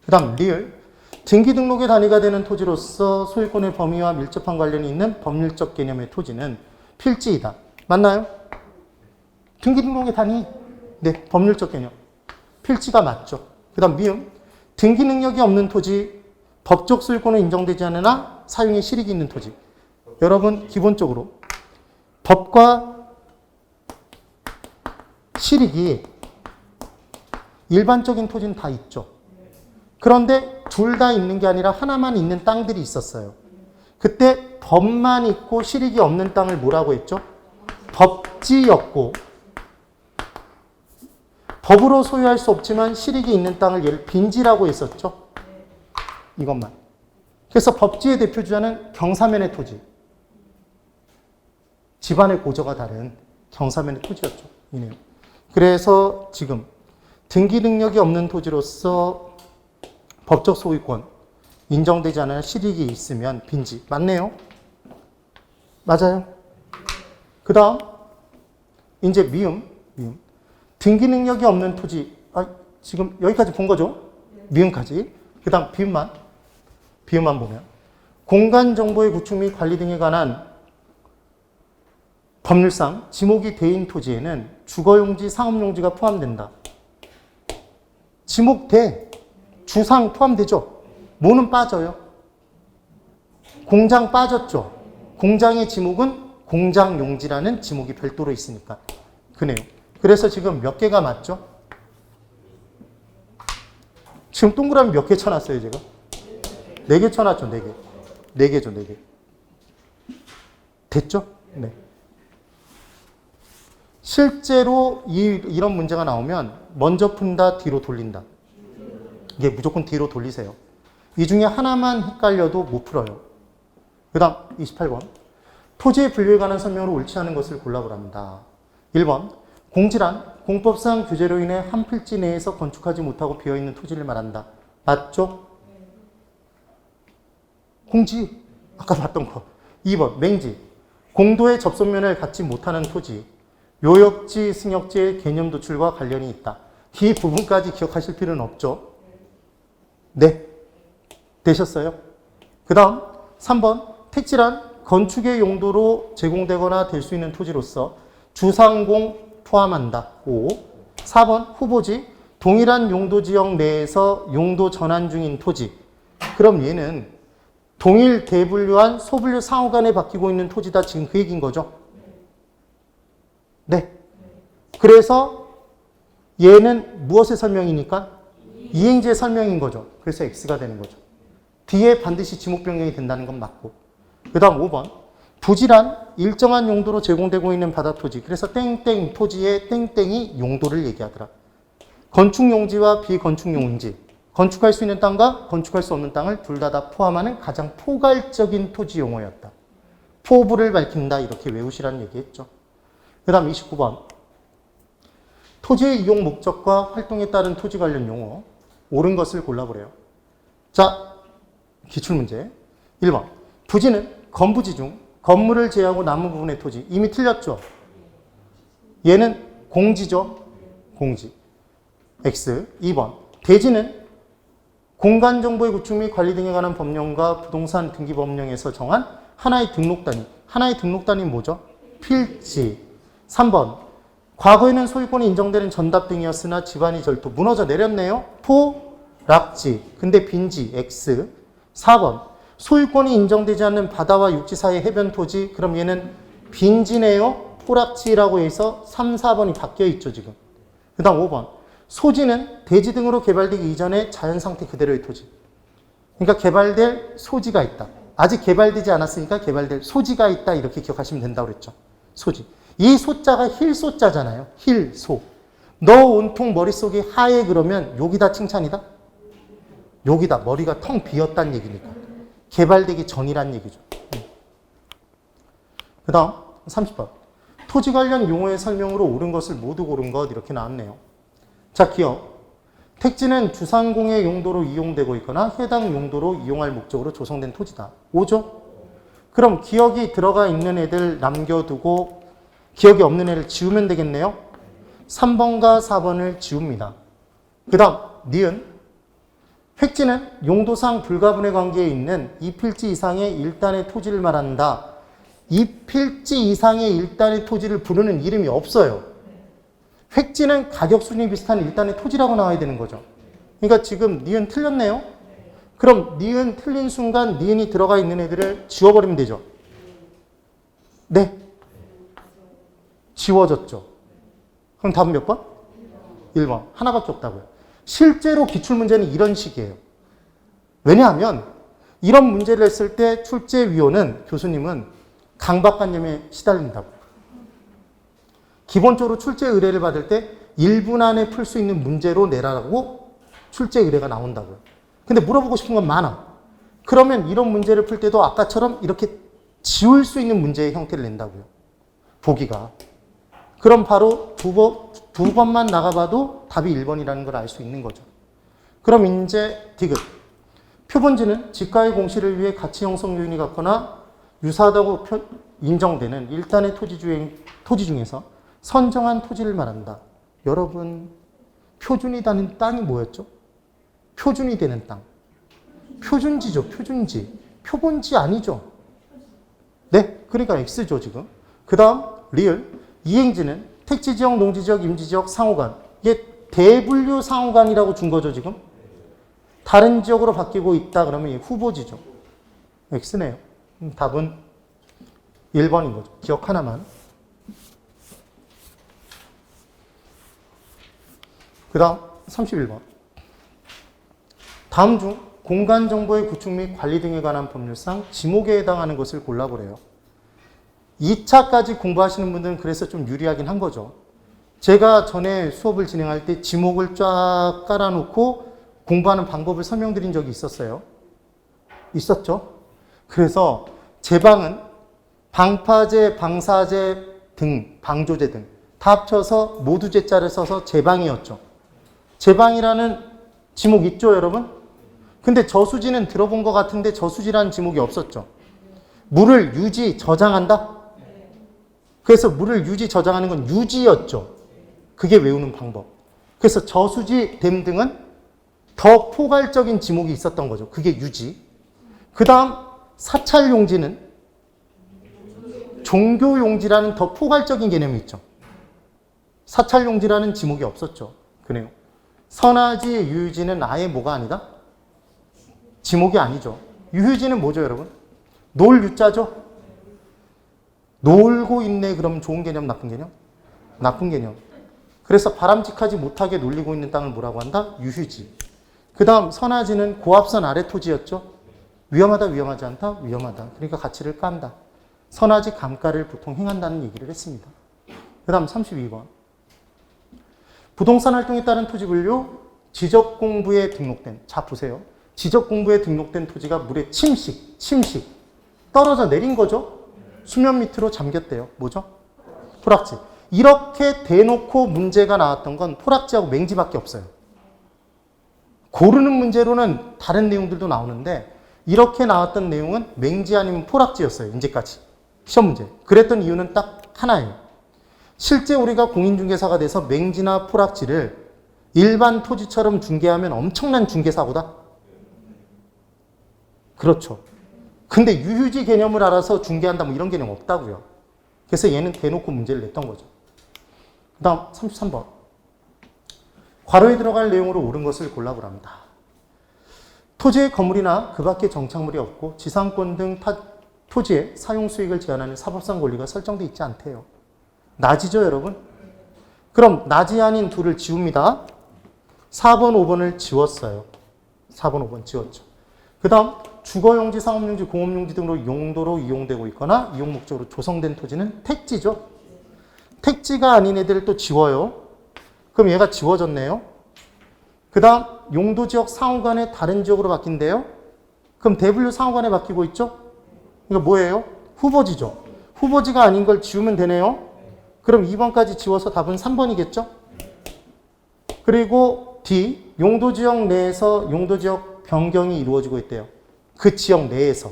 S1: 그 다음 리을. 등기 등록의 단위가 되는 토지로서 소유권의 범위와 밀접한 관련이 있는 법률적 개념의 토지는 필지이다. 맞나요? 등기 등록의 단위. 네, 법률적 개념. 필지가 맞죠. 그 다음 미음. 등기 능력이 없는 토지, 법적 소유권은 인정되지 않으나 사용에 실익이 있는 토지. 여러분 기본적으로 법과 실익이 일반적인 토지는 다 있죠. 그런데 둘 다 있는 게 아니라 하나만 있는 땅들이 있었어요. 그때 법만 있고 실익이 없는 땅을 뭐라고 했죠? 법지였고 법으로 소유할 수 없지만 실익이 있는 땅을 얘를 빈지라고 했었죠. 이것만. 그래서 법지의 대표주자는 경사면의 토지. 집안의 고저가 다른 경사면의 토지였죠. 이네요. 그래서 지금 등기 능력이 없는 토지로서 법적 소유권 인정되지 않은 실익이 있으면 빈지. 맞네요. 맞아요. 그 다음 이제 미음. 등기 능력이 없는 토지. 지금 여기까지 본 거죠? 미음까지. 그 다음 비음만 보면 공간 정보의 구축 및 관리 등에 관한 법률상 지목이 대인 토지에는 주거용지, 상업용지가 포함된다. 지목돼. 주상 포함되죠. 뭐는 빠져요? 공장 빠졌죠. 공장의 지목은 공장용지라는 지목이 별도로 있으니까. 그네요. 그래서 지금 몇 개가 맞죠? 지금 동그라미 몇 개 쳐놨어요, 제가? 4개 쳐놨죠, 4개. 4개죠, 4개. 됐죠? 네. 실제로 이런 문제가 나오면 먼저 푼다, 뒤로 돌린다. 이게 무조건 뒤로 돌리세요. 이 중에 하나만 헷갈려도 못 풀어요. 그 다음 28번. 토지의 분류에 관한 설명으로 옳지 않은 것을 골라보랍니다. 1번. 공지란 공법상 규제로 인해 한 필지 내에서 건축하지 못하고 비어있는 토지를 말한다. 맞죠? 공지. 아까 봤던 거. 2번. 맹지. 공도의 접선면을 갖지 못하는 토지. 요역지, 승역지의 개념 도출과 관련이 있다. 이 부분까지 기억하실 필요는 없죠? 네. 되셨어요? 그 다음 3번. 택지란 건축의 용도로 제공되거나 될 수 있는 토지로서 주상공 포함한다. 5. 4번. 후보지. 동일한 용도 지역 내에서 용도 전환 중인 토지. 그럼 얘는 동일 대분류한 소분류 상호 간에 바뀌고 있는 토지다. 지금 그 얘기인 거죠? 네. 그래서 얘는 무엇의 설명이니까? 이행지의 설명인 거죠. 그래서 X가 되는 거죠. 뒤에 반드시 지목 변경이 된다는 건 맞고. 그 다음 5번. 부지란 일정한 용도로 제공되고 있는 바다 토지. 그래서 땡땡 토지의 땡땡이 용도를 얘기하더라. 건축 용지와 비건축 용지. 건축할 수 있는 땅과 건축할 수 없는 땅을 둘 다 포함하는 가장 포괄적인 토지 용어였다. 포부를 밝힌다. 이렇게 외우시라는 얘기했죠. 그 다음 29번. 토지의 이용 목적과 활동에 따른 토지 관련 용어. 옳은 것을 골라보래요. 자, 기출문제. 1번. 부지는 건부지 중 건물을 제외하고 남은 부분의 토지. 이미 틀렸죠? 얘는 공지죠? 공지. X. 2번. 대지는 공간정보의 구축 및 관리 등에 관한 법령과 부동산 등기 법령에서 정한 하나의 등록 단위. 하나의 등록 단위는 뭐죠? 필지. 3번. 과거에는 소유권이 인정되는 전답 등이었으나 집안이 절도. 무너져 내렸네요. 포락지. 근데 빈지. X. 4번. 소유권이 인정되지 않는 바다와 육지 사이의 해변 토지. 그럼 얘는 빈지네요. 포락지라고 해서 3, 4번이 바뀌어 있죠, 지금. 그 다음 5번. 소지는 대지 등으로 개발되기 이전에 자연 상태 그대로의 토지. 그러니까 개발될 소지가 있다. 아직 개발되지 않았으니까 개발될 소지가 있다. 이렇게 기억하시면 된다고 그랬죠. 소지. 이 소자가 힐소자잖아요. 힐소. 너 온통 머릿속이 하얘 그러면 여기다 칭찬이다? 여기다 머리가 텅 비었다는 얘기니까. 개발되기 전이란 얘기죠. 그 다음 30번. 토지 관련 용어의 설명으로 옳은 것을 모두 고른 것 이렇게 나왔네요. 자, 기억. 택지는 주상공의 용도로 이용되고 있거나 해당 용도로 이용할 목적으로 조성된 토지다. 5죠? 그럼 기억이 들어가 있는 애들 남겨두고 기억이 없는 애를 지우면 되겠네요. 3번과 4번을 지웁니다. 그 다음 니은. 획지는 용도상 불가분의 관계에 있는 2필지 이상의 일단의 토지를 말한다. 2필지 이상의 일단의 토지를 부르는 이름이 없어요. 획지는 가격 수준이 비슷한 일단의 토지라고 나와야 되는 거죠. 그러니까 지금 니은 틀렸네요. 그럼 니은 틀린 순간 니은이 들어가 있는 애들을 지워버리면 되죠. 네. 지워졌죠. 그럼 답은 몇 번? 1번. 하나밖에 없다고요. 실제로 기출문제는 이런 식이에요. 왜냐하면 이런 문제를 했을 때 출제위원은 교수님은 강박관념에 시달린다고. 기본적으로 출제 의뢰를 받을 때 1분 안에 풀 수 있는 문제로 내라고 출제 의뢰가 나온다고요. 근데 물어보고 싶은 건 많아. 그러면 이런 문제를 풀 때도 아까처럼 이렇게 지울 수 있는 문제의 형태를 낸다고요. 보기가. 그럼 바로 두 번만 나가봐도 답이 1번이라는 걸 알 수 있는 거죠. 그럼 이제 디귿. 표본지는 지가의 공시를 위해 가치 형성 요인이 같거나 유사하다고 인정되는 일단의 토지 중에서 선정한 토지를 말한다. 여러분, 표준이 되는 땅이 뭐였죠? 표준이 되는 땅. 표준지죠, 표준지. 표본지 아니죠? 네, 그러니까 X죠, 지금. 그 다음, 리을. 이행지는 택지지역, 농지지역, 임지지역, 상호간. 이게 대분류 상호간이라고 준 거죠, 지금? 다른 지역으로 바뀌고 있다 그러면 이게 후보지죠. X네요. 답은 1번인 거죠. 기억 하나만. 그 다음 31번. 다음 중 공간정보의 구축 및 관리 등에 관한 법률상 지목에 해당하는 것을 골라보래요. 2차까지 공부하시는 분들은 그래서 좀 유리하긴 한 거죠. 제가 전에 수업을 진행할 때 지목을 쫙 깔아놓고 공부하는 방법을 설명드린 적이 있었어요. 있었죠? 그래서 제방은 방파제, 방사제 등, 방조제 등 다 합쳐서 모두 제자를 써서 제방이었죠. 제방이라는 지목 있죠, 여러분? 근데 저수지는 들어본 것 같은데 저수지라는 지목이 없었죠. 물을 유지, 저장한다? 그래서 물을 유지, 저장하는 건 유지였죠. 그게 외우는 방법. 그래서 저수지, 댐 등은 더 포괄적인 지목이 있었던 거죠. 그게 유지. 그 다음 사찰용지는 종교용지라는 더 포괄적인 개념이 있죠. 사찰용지라는 지목이 없었죠. 그래요. 선화지, 유유지는 아예 뭐가 아니다? 지목이 아니죠. 유유지는 뭐죠, 여러분? 놀 유자죠? 놀고 있네. 그럼 좋은 개념, 나쁜 개념? 나쁜 개념. 그래서 바람직하지 못하게 놀리고 있는 땅을 뭐라고 한다? 유휴지. 그 다음 선화지는 고압선 아래 토지였죠. 위험하다, 위험하지 않다? 위험하다. 그러니까 가치를 깐다. 선화지 감가를 보통 행한다는 얘기를 했습니다. 그 다음 32번. 부동산 활동에 따른 토지 분류, 지적공부에 등록된. 자, 보세요. 지적공부에 등록된 토지가 물에 침식, 떨어져 내린 거죠. 수면 밑으로 잠겼대요. 뭐죠? 포락지. 이렇게 대놓고 문제가 나왔던 건 포락지하고 맹지밖에 없어요. 고르는 문제로는 다른 내용들도 나오는데 이렇게 나왔던 내용은 맹지 아니면 포락지였어요. 이제까지. 시험 문제. 그랬던 이유는 딱 하나예요. 실제 우리가 공인중개사가 돼서 맹지나 포락지를 일반 토지처럼 중개하면 엄청난 중개사고다. 그렇죠. 근데 유휴지 개념을 알아서 중개한다 뭐 이런 개념 없다고요. 그래서 얘는 대놓고 문제를 냈던 거죠. 그 다음 33번. 괄호에 들어갈 내용으로 옳은 것을 골라보랍니다. 토지의 건물이나 그 밖의 정착물이 없고 지상권 등 토지의 사용 수익을 제한하는 사법상 권리가 설정되어 있지 않대요. 낮이죠, 여러분? 그럼 낮이 아닌 둘을 지웁니다. 4번, 5번을 지웠어요. 4번, 5번 지웠죠. 그 다음 주거용지, 상업용지, 공업용지 등으로 용도로 이용되고 있거나 이용 목적으로 조성된 토지는 택지죠. 택지가 아닌 애들을 또 지워요. 그럼 얘가 지워졌네요. 그 다음 용도지역 상호간에 다른 지역으로 바뀐대요. 그럼 대분류 상호간에 바뀌고 있죠. 이거 뭐예요? 후보지죠. 후보지가 아닌 걸 지우면 되네요. 그럼 2번까지 지워서 답은 3번이겠죠. 그리고 D, 용도지역 내에서 용도지역 변경이 이루어지고 있대요. 그 지역 내에서.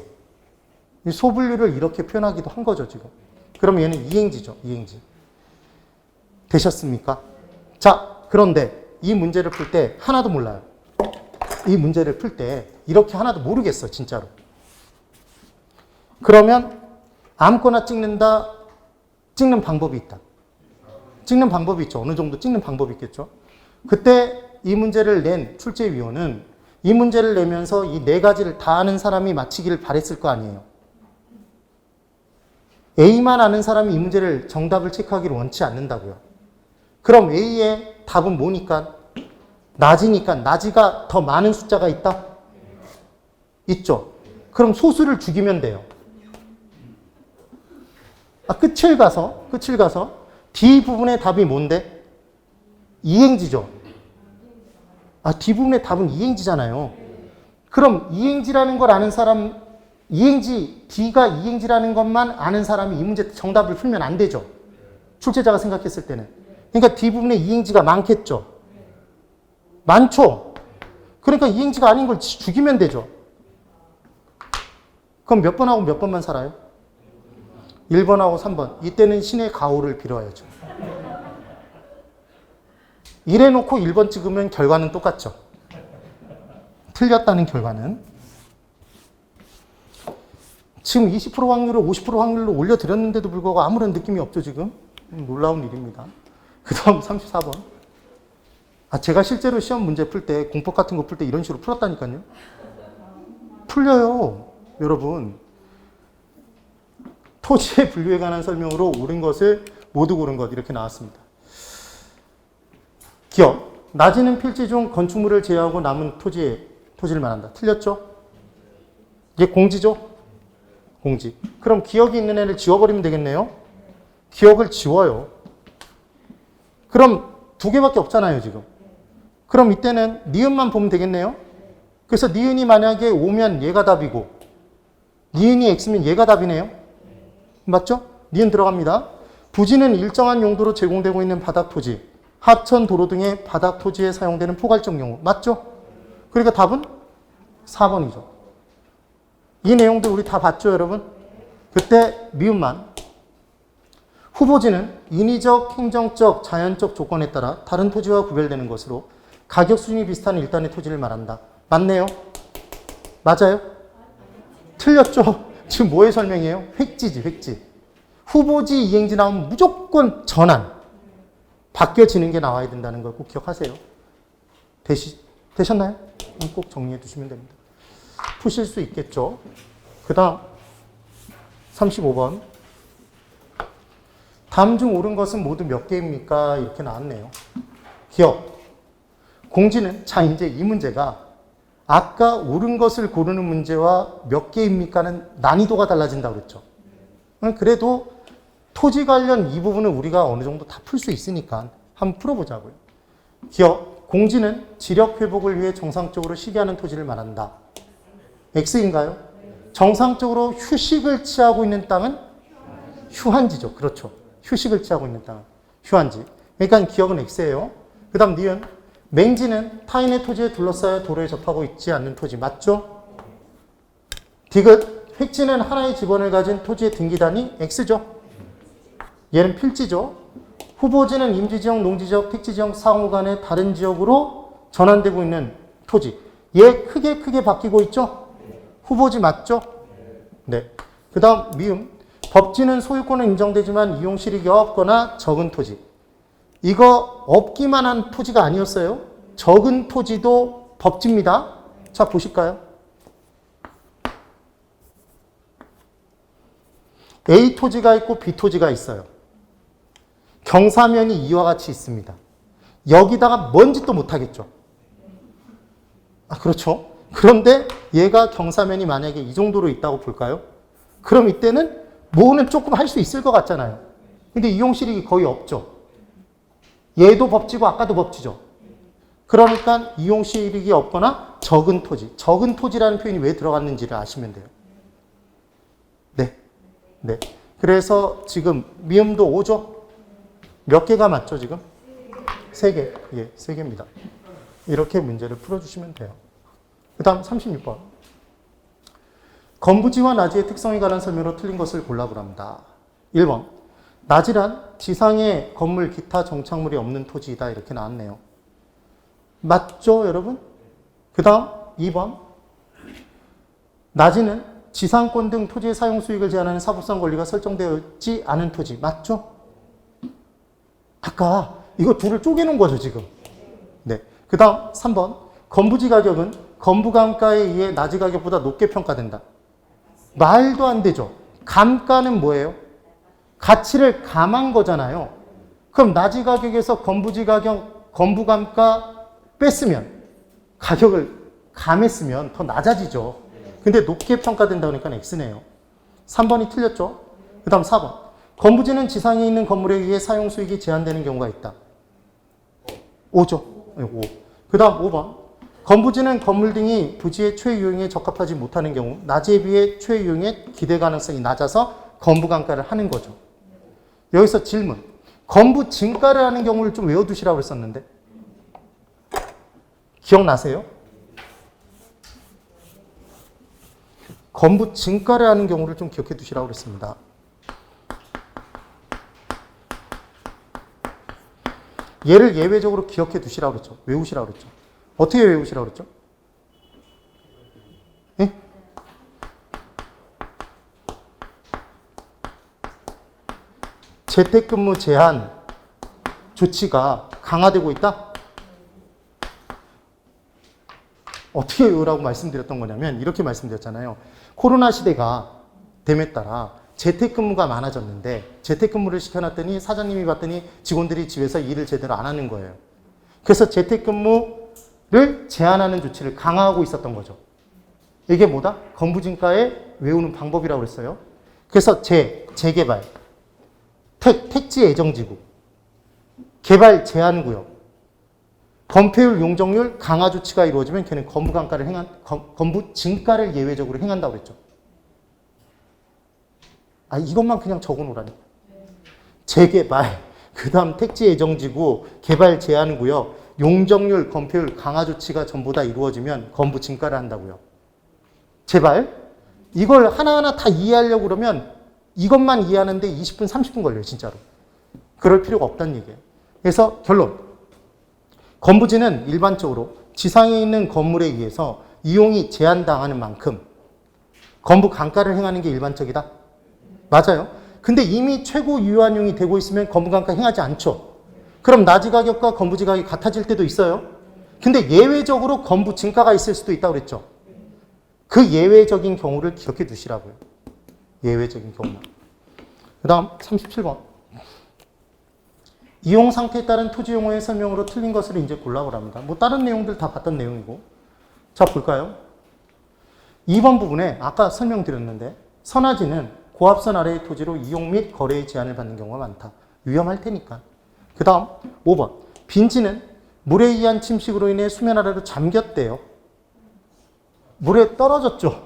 S1: 소분류를 이렇게 표현하기도 한 거죠, 지금. 그럼 얘는 이행지죠, 이행지. 되셨습니까? 자, 그런데 이 문제를 풀 때 하나도 몰라요. 이 문제를 풀 때 이렇게 하나도 모르겠어, 진짜로. 그러면 아무거나 찍는다, 찍는 방법이 있다. 찍는 방법이 있죠. 어느 정도 찍는 방법이 있겠죠. 그때 이 문제를 낸 출제위원은 이 문제를 내면서 이 네 가지를 다 아는 사람이 맞히기를 바랬을 거 아니에요. A만 아는 사람이 이 문제를 정답을 체크하기를 원치 않는다고요. 그럼 A의 답은 뭐니까? 낮이니까 낮이가 더 많은 숫자가 있다? 있죠. 그럼 소수를 죽이면 돼요. 끝을 가서 D 부분의 답이 뭔데? 이행지죠. D 부분의 답은 이행지잖아요. 그럼 이행지라는 걸 아는 사람, 이행지, D가 이행지라는 것만 아는 사람이 이 문제 정답을 풀면 안 되죠. 출제자가 생각했을 때는. 그러니까 D부분에 이행지가 많겠죠. 많죠. 그러니까 이행지가 아닌 걸 죽이면 되죠. 그럼 몇 번하고 몇 번만 살아요? 1번하고 3번. 이때는 신의 가호를 빌어야죠. 이래놓고 1번 찍으면 결과는 똑같죠. 틀렸다는 결과는. 지금 20% 확률을 50% 확률로 올려드렸는데도 불구하고 아무런 느낌이 없죠, 지금. 놀라운 일입니다. 그 다음 34번. 제가 실제로 시험 문제 풀 때, 공법 같은 거 풀 때 이런 식으로 풀었다니까요. 풀려요, 여러분. 토지의 분류에 관한 설명으로 옳은 것을 모두 고른 것, 이렇게 나왔습니다. 기억. 낮이는 필지 중 건축물을 제외하고 남은 토지를 말한다. 틀렸죠? 이게 공지죠? 공지. 그럼 기억이 있는 애를 지워버리면 되겠네요? 기억을 지워요. 그럼 두 개밖에 없잖아요, 지금. 그럼 이때는 니은만 보면 되겠네요? 그래서 니은이 만약에 5면 얘가 답이고, 니은이 X면 얘가 답이네요? 맞죠? 니은 들어갑니다. 부지는 일정한 용도로 제공되고 있는 바닥 토지, 하천, 도로 등의 바닥 토지에 사용되는 포괄적 용어. 맞죠? 그러니까 답은 4번이죠. 이 내용들 우리 다 봤죠, 여러분? 그때 미음만. 후보지는 인위적, 행정적, 자연적 조건에 따라 다른 토지와 구별되는 것으로 가격 수준이 비슷한 일단의 토지를 말한다. 맞네요? 맞아요? 틀렸죠? 지금 뭐의 설명이에요? 획지지, 획지. 후보지, 이행지 나오면 무조건 전환. 바뀌어지는 게 나와야 된다는 걸 꼭 기억하세요. 되셨나요? 꼭 정리해 두시면 됩니다. 푸실 수 있겠죠? 그 다음 35번. 다음 중 옳은 것은 모두 몇 개입니까? 이렇게 나왔네요. 기억. 공지는, 자, 이제 이 문제가 아까 옳은 것을 고르는 문제와 몇 개입니까는 난이도가 달라진다고 그랬죠. 그래도 토지 관련 이 부분은 우리가 어느 정도 다 풀 수 있으니까 한번 풀어보자고요. 기억. 공지는 지력 회복을 위해 정상적으로 쉬게 하는 토지를 말한다. X인가요? 정상적으로 휴식을 취하고 있는 땅은 휴한지죠. 그렇죠. 휴식을 취하고 있는 땅은 휴한지. 그러니까 기억은 X예요. 그 다음 니은. 맹지는 타인의 토지에 둘러싸여 도로에 접하고 있지 않는 토지. 맞죠? 디귿. 획지는 하나의 지번을 가진 토지의 등기단위 X죠. 얘는 필지죠. 후보지는 임지지역, 농지지역, 택지지역 상호 간의 다른 지역으로 전환되고 있는 토지. 얘 크게 바뀌고 있죠? 후보지 맞죠? 네. 그 다음 미음. 법지는 소유권은 인정되지만 이용 실익이 없거나 적은 토지. 이거 없기만 한 토지가 아니었어요. 적은 토지도 법지입니다. 자, 보실까요? A 토지가 있고 B 토지가 있어요. 경사면이 이와 같이 있습니다. 여기다가 뭔 짓도 못하겠죠. 그렇죠. 그런데 얘가 경사면이 만약에 이 정도로 있다고 볼까요? 그럼 이때는 뭐는 조금 할 수 있을 것 같잖아요. 근데 이용실익이 거의 없죠. 얘도 법지고 아까도 법지죠. 그러니까 이용실익이 없거나 적은 토지. 적은 토지라는 표현이 왜 들어갔는지를 아시면 돼요. 네. 그래서 지금 미음도 5죠? 몇 개가 맞죠, 지금? 3개. 예, 3개입니다. 이렇게 문제를 풀어주시면 돼요. 그 다음 36번. 건부지와 낮이의 특성에 관한 설명으로 틀린 것을 골라보랍니다. 1번. 낮이란 지상에 건물, 기타 정착물이 없는 토지이다. 이렇게 나왔네요. 맞죠, 여러분? 그 다음 2번. 낮이는 지상권 등 토지의 사용 수익을 제한하는 사법상 권리가 설정되어 있지 않은 토지. 맞죠? 아까 이거 둘을 쪼개놓은 거죠, 지금. 네. 그 다음 3번. 건부지 가격은 건부감가에 의해 낮이 가격보다 높게 평가된다. 말도 안 되죠. 감가는 뭐예요? 가치를 감한 거잖아요. 그럼 낮이 가격에서 건부지 가격, 건부감가 뺐으면, 가격을 감했으면 더 낮아지죠. 근데 높게 평가된다 그러니까 X네요. 3번이 틀렸죠. 그 다음 4번. 건부지는 지상에 있는 건물에 의해 사용 수익이 제한되는 경우가 있다. 5죠. 5. 그 다음 5번. 건부지는 건물 등이 부지의 최유용에 적합하지 못하는 경우 낮에 비해 최유용의 기대 가능성이 낮아서 건부감가를 하는 거죠. 여기서 질문. 건부 진가를 하는 경우를 좀 외워두시라고 했었는데 기억나세요? 건부 진가를 하는 경우를 좀 기억해 두시라고 그랬습니다. 얘를 예외적으로 기억해 두시라고 그랬죠. 외우시라고 그랬죠. 어떻게 외우시라고 그랬죠? 예? 재택근무 제한 조치가 강화되고 있다? 어떻게 외우라고 말씀드렸던 거냐면 이렇게 말씀드렸잖아요. 코로나 시대가 됨에 따라 재택근무가 많아졌는데 재택근무를 시켜놨더니 사장님이 봤더니 직원들이 집에서 일을 제대로 안 하는 거예요. 그래서 재택근무를 제한하는 조치를 강화하고 있었던 거죠. 이게 뭐다? 건부진가에 외우는 방법이라고 그랬어요. 그래서 재개발, 택지 예정지구, 개발 제한구역, 건폐율 용적률 강화 조치가 이루어지면 걔는 건부 진가를 예외적으로 행한다고 그랬죠. 이것만 그냥 적어 놓으라니까. 재개발, 그 다음 택지 예정지구, 개발 제한구역, 용적률, 건폐율 강화 조치가 전부 다 이루어지면 건부 진가를 한다고요. 제발 이걸 하나하나 다 이해하려고 그러면 이것만 이해하는데 20분, 30분 걸려요, 진짜로. 그럴 필요가 없다는 얘기예요. 그래서 결론. 건부지는 일반적으로 지상에 있는 건물에 의해서 이용이 제한당하는 만큼 건부 강가를 행하는 게 일반적이다. 맞아요. 근데 이미 최고 유효한용이 되고 있으면 건부 강가 행하지 않죠. 그럼 나지 가격과 건부지 가격이 같아질 때도 있어요. 근데 예외적으로 건부 진가가 있을 수도 있다고 그랬죠. 그 예외적인 경우를 기억해 두시라고요. 예외적인 경우만. 그 다음 37번. 이용 상태에 따른 토지 용어의 설명으로 틀린 것을 이제 골라보랍니다. 뭐 다른 내용들 다 봤던 내용이고. 자, 볼까요? 2번 부분에 아까 설명드렸는데 선화지는 고압선 아래의 토지로 이용 및 거래의 제한을 받는 경우가 많다. 위험할 테니까. 그 다음 5번. 빈지는 물에 의한 침식으로 인해 수면 아래로 잠겼대요. 물에 떨어졌죠.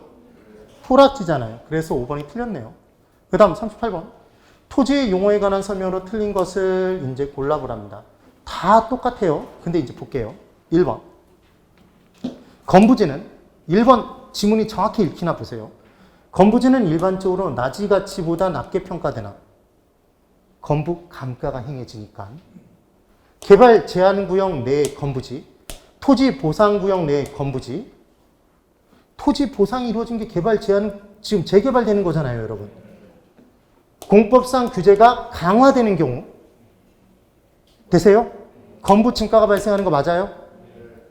S1: 토락지잖아요. 그래서 5번이 틀렸네요. 그 다음 38번. 토지의 용어에 관한 설명으로 틀린 것을 이제 골라보랍니다. 다 똑같아요. 근데 이제 볼게요. 1번. 건부지는 1번 지문이 정확히 읽히나 보세요. 건부지는 일반적으로 나지 가치보다 낮게 평가되나 건부 감가가 행해지니까 개발 제한 구역 내의 건부지, 토지 보상 구역 내의 건부지, 토지 보상이 이루어진 게 개발 제한, 지금 재개발되는 거잖아요, 여러분. 공법상 규제가 강화되는 경우 되세요? 건부 증가가 발생하는 거 맞아요?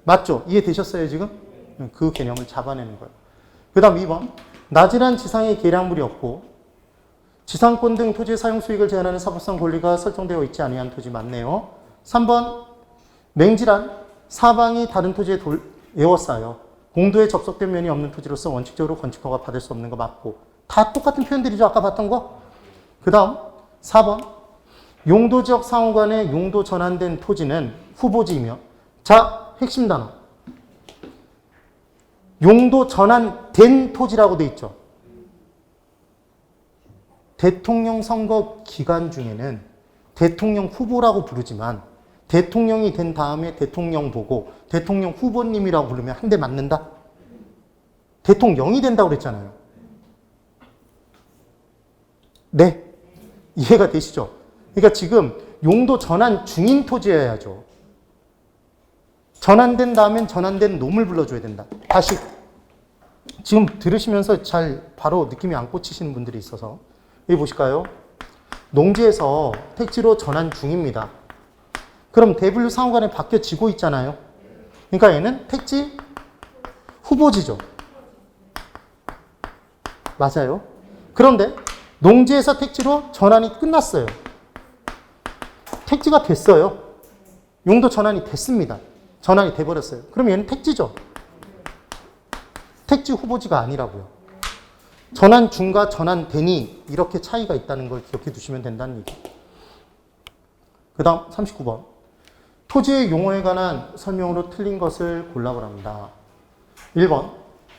S1: 맞죠? 이해되셨어요, 지금? 그 개념을 잡아내는 거예요. 그 다음 2번. 나지란 지상의 계량물이 없고 지상권 등 토지의 사용 수익을 제한하는 사법상 권리가 설정되어 있지 아니한 토지 맞네요. 3번. 맹지란 사방이 다른 토지에 에워싸여 공도에 접속된 면이 없는 토지로서 원칙적으로 건축허가 받을 수 없는 거 맞고 다 똑같은 표현들이죠. 아까 봤던 거. 그 다음 4번. 용도지역 상호간의 용도 전환된 토지는 후보지이며 자, 핵심 단어. 용도 전환된 토지라고 돼 있죠. 대통령 선거 기간 중에는 대통령 후보라고 부르지만 대통령이 된 다음에 대통령 보고 대통령 후보님이라고 부르면 한 대 맞는다? 대통령이 된다고 그랬잖아요. 네. 이해가 되시죠? 그러니까 지금 용도 전환 중인 토지여야죠. 전환된 다음엔 전환된 놈을 불러줘야 된다. 다시 지금 들으시면서 잘 바로 느낌이 안 꽂히시는 분들이 있어서 여기 보실까요? 농지에서 택지로 전환 중입니다. 그럼 대분류 상호간에 바뀌어지고 있잖아요. 그러니까 얘는 택지 후보지죠. 맞아요. 그런데 농지에서 택지로 전환이 끝났어요. 택지가 됐어요. 용도 전환이 됐습니다. 전환이 돼버렸어요. 그럼 얘는 택지죠. 택지 후보지가 아니라고요. 전환 중과 전환 되니 이렇게 차이가 있다는 걸 기억해 두시면 된다는 얘기. 그 다음 39번. 토지의 용어에 관한 설명으로 틀린 것을 골라보랍니다. 1번.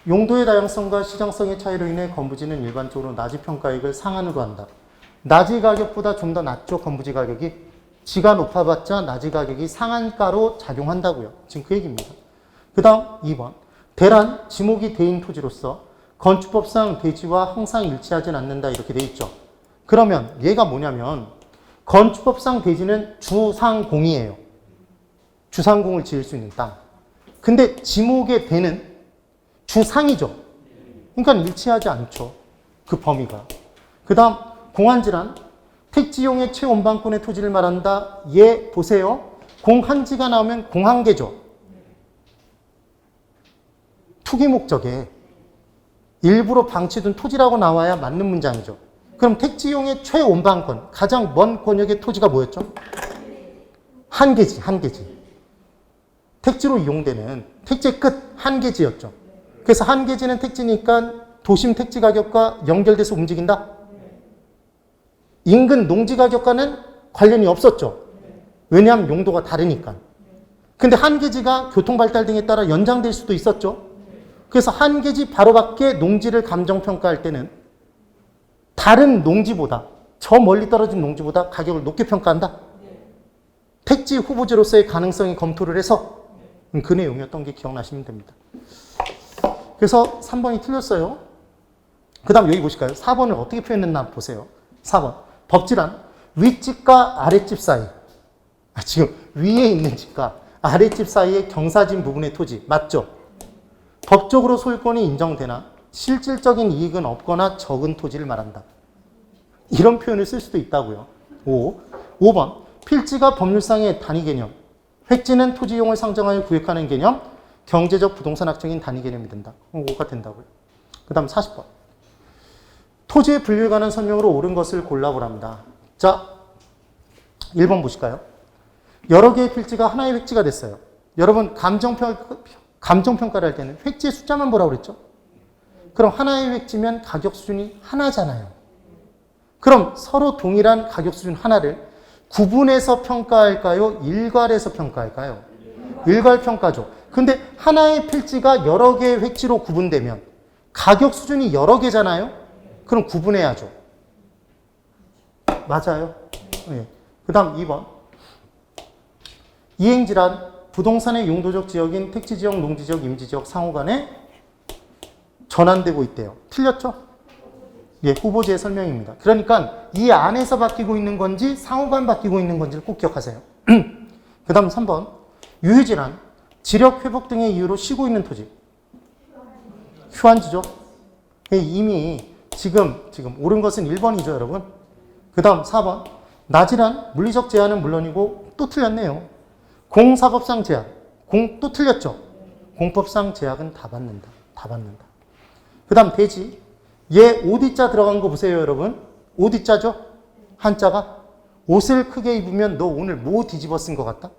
S1: 용도의 다양성과 시장성의 차이로 인해 건부지는 일반적으로 나지 평가액을 상한으로 한다. 나지 가격보다 좀 더 낮죠, 건부지 가격이? 지가 높아봤자 낮이 가격이 상한가로 작용한다고요. 지금 그 얘기입니다. 그 다음 2번. 대란, 지목이 대인 토지로서 건축법상 대지와 항상 일치하진 않는다 이렇게 돼 있죠. 그러면 얘가 뭐냐면 건축법상 대지는 주상공이에요. 주상공을 지을 수 있는 땅. 근데 지목의 대는 주상이죠. 그러니까 일치하지 않죠. 그 범위가. 그 다음 공한지란 택지용의 최원방권의 토지를 말한다. 얘 보세요. 공한지가 나오면 공한계죠. 투기 목적에 일부러 방치둔 토지라고 나와야 맞는 문장이죠. 그럼 택지용의 최원방권, 가장 먼 권역의 토지가 뭐였죠? 한계지, 한계지. 택지로 이용되는 택지의 끝, 한계지였죠. 그래서 한계지는 택지니까 도심 택지 가격과 연결돼서 움직인다? 인근 농지 가격과는 관련이 없었죠. 왜냐하면 용도가 다르니까. 근데 한계지가 교통발달 등에 따라 연장될 수도 있었죠. 그래서 한계지 바로 밖에 농지를 감정평가할 때는 다른 농지보다, 저 멀리 떨어진 농지보다 가격을 높게 평가한다. 택지 후보지로서의 가능성이 검토를 해서 그 내용이었던 게 기억나시면 됩니다. 그래서 3번이 틀렸어요. 그 다음 여기 보실까요? 4번을 어떻게 표현했나 보세요. 4번. 법질안 윗집과 아랫집 사이. 지금 위에 있는 집과 아랫집 사이의 경사진 부분의 토지. 맞죠? 법적으로 소유권이 인정되나 실질적인 이익은 없거나 적은 토지를 말한다. 이런 표현을 쓸 수도 있다고요. 5번. 필지가 법률상의 단위 개념. 획지는 토지용을 상정하여 구획하는 개념. 경제적 부동산학적인 단위 개념이 된다. 5가 된다고요. 그 다음 40번. 토지의 분류에 관한 설명으로 옳은 것을 골라보랍니다. 자, 1번 보실까요? 여러 개의 필지가 하나의 획지가 됐어요. 여러분 감정평가를 할 때는 획지의 숫자만 보라고 그랬죠? 그럼 하나의 획지면 가격 수준이 하나잖아요. 그럼 서로 동일한 가격 수준 하나를 구분해서 평가할까요? 일괄해서 평가할까요? 일괄평가죠. 근데 하나의 필지가 여러 개의 획지로 구분되면 가격 수준이 여러 개잖아요? 그럼 구분해야죠. 맞아요. 네. 그 다음 2번. 이행질환, 부동산의 용도적 지역인 택지지역, 농지지역, 임지지역 상호 간에 전환되고 있대요. 틀렸죠? 예, 후보지의 설명입니다. 그러니까 이 안에서 바뀌고 있는 건지 상호간 바뀌고 있는 건지를 꼭 기억하세요. 그 다음 3번. 유휴질환, 지력 회복 등의 이유로 쉬고 있는 토지. 휴한지죠. 이미 지금 옳은 것은 1번이죠, 여러분. 그 다음 4번. 나질환, 물리적 제한은 물론이고 또 틀렸네요. 공사법상 제약. 또 틀렸죠. 공법상 제약은 다 받는다. 다 받는다. 그 다음 대지. 얘 오디자 들어간 거 보세요, 여러분. 오디자죠? 한자가. 옷을 크게 입으면 너 오늘 뭐 뒤집어 쓴 것 같다?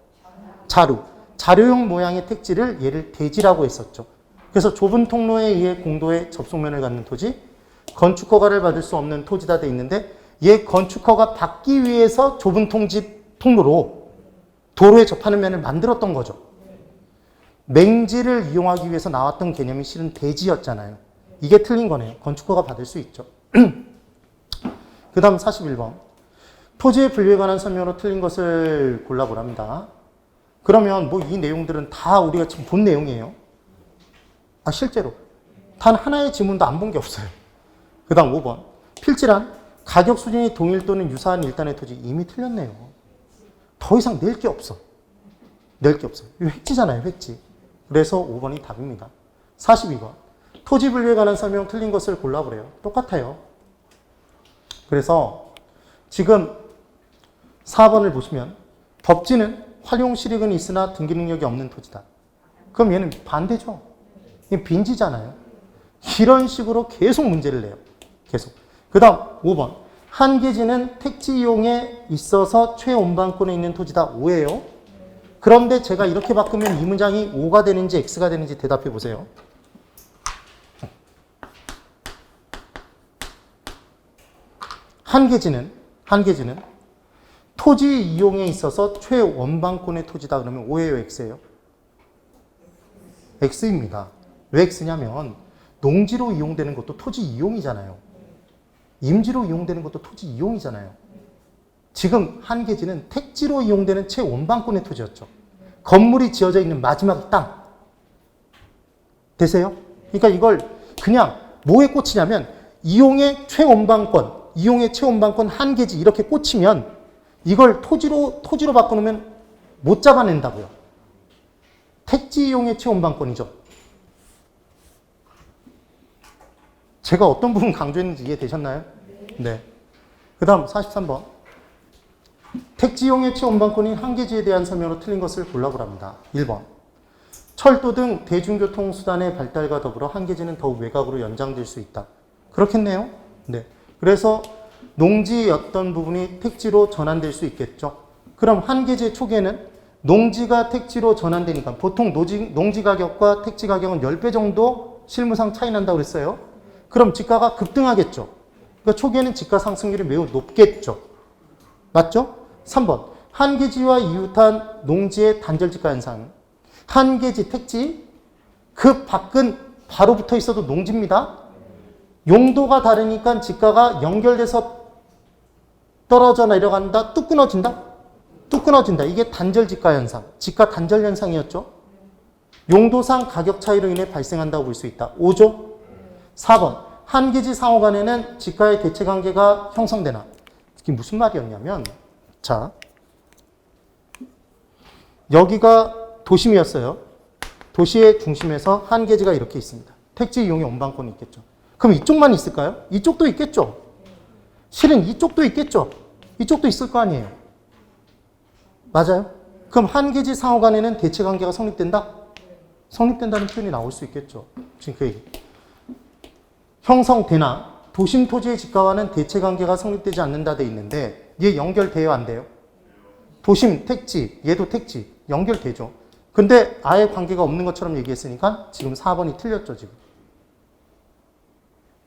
S1: 자루. 자루형 모양의 택지를 얘를 대지라고 했었죠. 그래서 좁은 통로에 의해 공도의 접속면을 갖는 토지, 건축허가를 받을 수 없는 토지다 돼 있는데 얘 건축허가 받기 위해서 좁은 통로로 도로에 접하는 면을 만들었던 거죠. 맹지를 이용하기 위해서 나왔던 개념이 실은 대지였잖아요. 이게 틀린 거네요. 건축허가 받을 수 있죠. 그 다음 41번. 토지의 분류에 관한 설명으로 틀린 것을 골라보랍니다. 그러면 뭐 이 내용들은 다 우리가 지금 본 내용이에요. 실제로 단 하나의 지문도 안 본 게 없어요. 그 다음 5번. 필지란 가격 수준이 동일 또는 유사한 일단의 토지. 이미 틀렸네요. 더 이상 낼 게 없어. 낼 게 없어요. 이거 획지잖아요, 획지. 그래서 5번이 답입니다. 42번. 토지 분류에 관한 설명 틀린 것을 골라보래요. 똑같아요. 그래서 지금 4번을 보시면 법지는 활용 실익은 있으나 등기 능력이 없는 토지다. 그럼 얘는 반대죠. 얘는 빈지잖아요. 이런 식으로 계속 문제를 내요. 계속. 그 다음 5번. 한계지는 택지 이용에 있어서 최원방권에 있는 토지다. 5예요. 그런데 제가 이렇게 바꾸면 이 문장이 5가 되는지 X가 되는지 대답해 보세요. 한계지는 토지 이용에 있어서 최원방권의 토지다. 그러면 5예요, X예요? X입니다. 왜 X냐면 농지로 이용되는 것도 토지 이용이잖아요. 임지로 이용되는 것도 토지 이용이잖아요. 지금 한계지는 택지로 이용되는 최원방권의 토지였죠. 건물이 지어져 있는 마지막 땅. 되세요? 그러니까 이걸 그냥 뭐에 꽂히냐면 이용의 최원방권 한계지 이렇게 꽂히면 이걸 토지로 바꿔놓으면 못 잡아낸다고요. 택지 이용의 최원방권이죠. 제가 어떤 부분 강조했는지 이해되셨나요? 네. 그 다음 43번. 택지 이용의 최원방권인 한계지에 대한 설명으로 틀린 것을 골라보랍니다. 1번. 철도 등 대중교통수단의 발달과 더불어 한계지는 더욱 외곽으로 연장될 수 있다. 그렇겠네요. 네. 그래서 농지였던 부분이 택지로 전환될 수 있겠죠. 그럼 한계지 초기에는 농지가 택지로 전환되니까 보통 농지 가격과 택지 가격은 10배 정도 실무상 차이 난다고 그랬어요. 그럼 지가가 급등하겠죠. 그러니까 초기에는 지가 상승률이 매우 높겠죠. 맞죠? 3번. 한계지와 이웃한 농지의 단절지가 현상. 한계지, 택지, 그 밖은 바로 붙어 있어도 농지입니다. 용도가 다르니까 지가가 연결돼서 떨어져 내려간다, 뚝 끊어진다? 뚝 끊어진다. 이게 단절지가 현상, 지가 단절 현상이었죠. 용도상 가격 차이로 인해 발생한다고 볼 수 있다. 5조? 4번. 한계지 상호 간에는 지가의 대체 관계가 형성되나? 이게 무슨 말이었냐면, 자, 여기가 도심이었어요. 도시의 중심에서 한계지가 이렇게 있습니다. 택지 이용의 원방권이 있겠죠. 그럼 이쪽만 있을까요? 이쪽도 있겠죠. 실은 이쪽도 있겠죠. 이쪽도 있을 거 아니에요. 맞아요? 그럼 한계지 상호 간에는 대체 관계가 성립된다? 성립된다는 표현이 나올 수 있겠죠. 지금 그 얘기. 형성되나 도심 토지의 지가와는 대체 관계가 성립되지 않는다 돼 있는데 얘 연결돼요, 안 돼요? 도심, 택지, 얘도 택지 연결되죠. 근데 아예 관계가 없는 것처럼 얘기했으니까 지금 4번이 틀렸죠, 지금.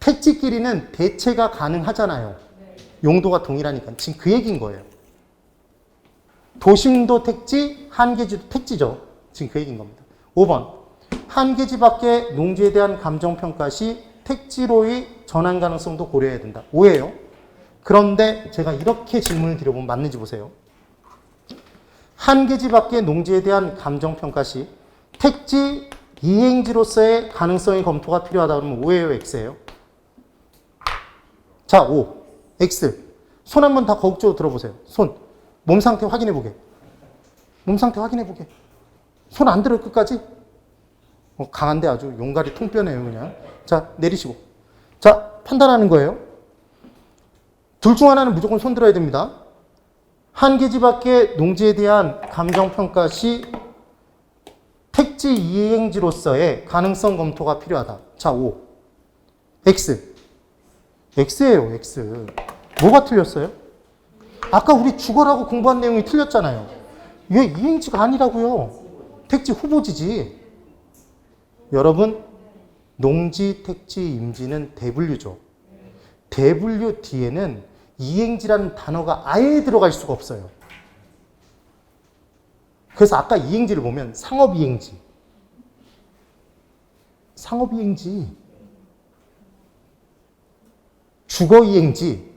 S1: 택지끼리는 대체가 가능하잖아요. 용도가 동일하니까. 지금 그 얘기인 거예요. 도심도 택지, 한계지도 택지죠. 지금 그 얘기인 겁니다. 5번. 한계지 밖의 농지에 대한 감정평가 시 택지로의 전환 가능성도 고려해야 된다. 5예요. 그런데 제가 이렇게 질문을 드려보면 맞는지 보세요. 한계지 밖의 농지에 대한 감정평가 시 택지 이행지로서의 가능성의 검토가 필요하다 그러면 5예요, X예요? 자, 5. X. 손 한번 다 거국적으로 들어보세요. 손. 몸 상태 확인해보게. 몸 상태 확인해보게. 손 안 들어 끝까지? 강한데 아주 용가리 통뼈네요, 그냥. 자, 내리시고. 자, 판단하는 거예요. 둘 중 하나는 무조건 손 들어야 됩니다. 한계지 밖의 농지에 대한 감정평가 시 택지 이행지로서의 가능성 검토가 필요하다. 자, 5. X. X예요, X. 뭐가 틀렸어요? 아까 우리 주거라고 공부한 내용이 틀렸잖아요. 왜 이행지가 아니라고요? 택지 후보지지. 여러분, 농지, 택지, 임지는 대분류죠. 대분류 뒤에는 이행지라는 단어가 아예 들어갈 수가 없어요. 그래서 아까 이행지를 보면 상업이행지, 상업이행지, 주거이행지,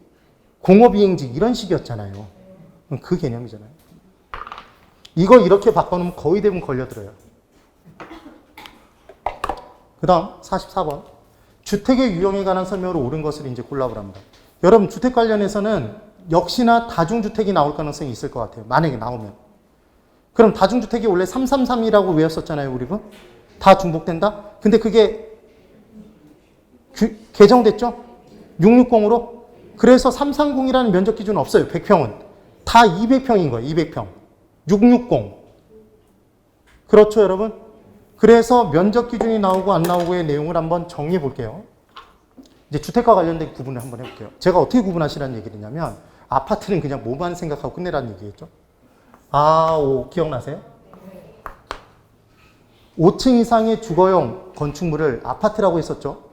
S1: 공업이행지 이런 식이었잖아요. 그 개념이잖아요. 이거 이렇게 바꿔놓으면 거의 대부분 걸려들어요. 그 다음 44번. 주택의 유형에 관한 설명으로 옳은 것을 이제 골라보랍니다. 여러분, 주택 관련해서는 역시나 다중주택이 나올 가능성이 있을 것 같아요. 만약에 나오면. 그럼 다중주택이 원래 333이라고 외웠었잖아요, 우리 분. 다 중복된다? 근데 그게 개정됐죠? 660으로. 그래서 330이라는 면적 기준은 없어요, 100평은. 다 200평인 거예요, 200평. 660. 그렇죠, 여러분? 그래서 면적 기준이 나오고 안 나오고의 내용을 한번 정리해 볼게요. 이제 주택과 관련된 구분을 한번 해볼게요. 제가 어떻게 구분하시라는 얘기를 했냐면, 아파트는 그냥 뭐만 생각하고 끝내라는 얘기겠죠? 기억나세요? 5층 이상의 주거용 건축물을 아파트라고 했었죠?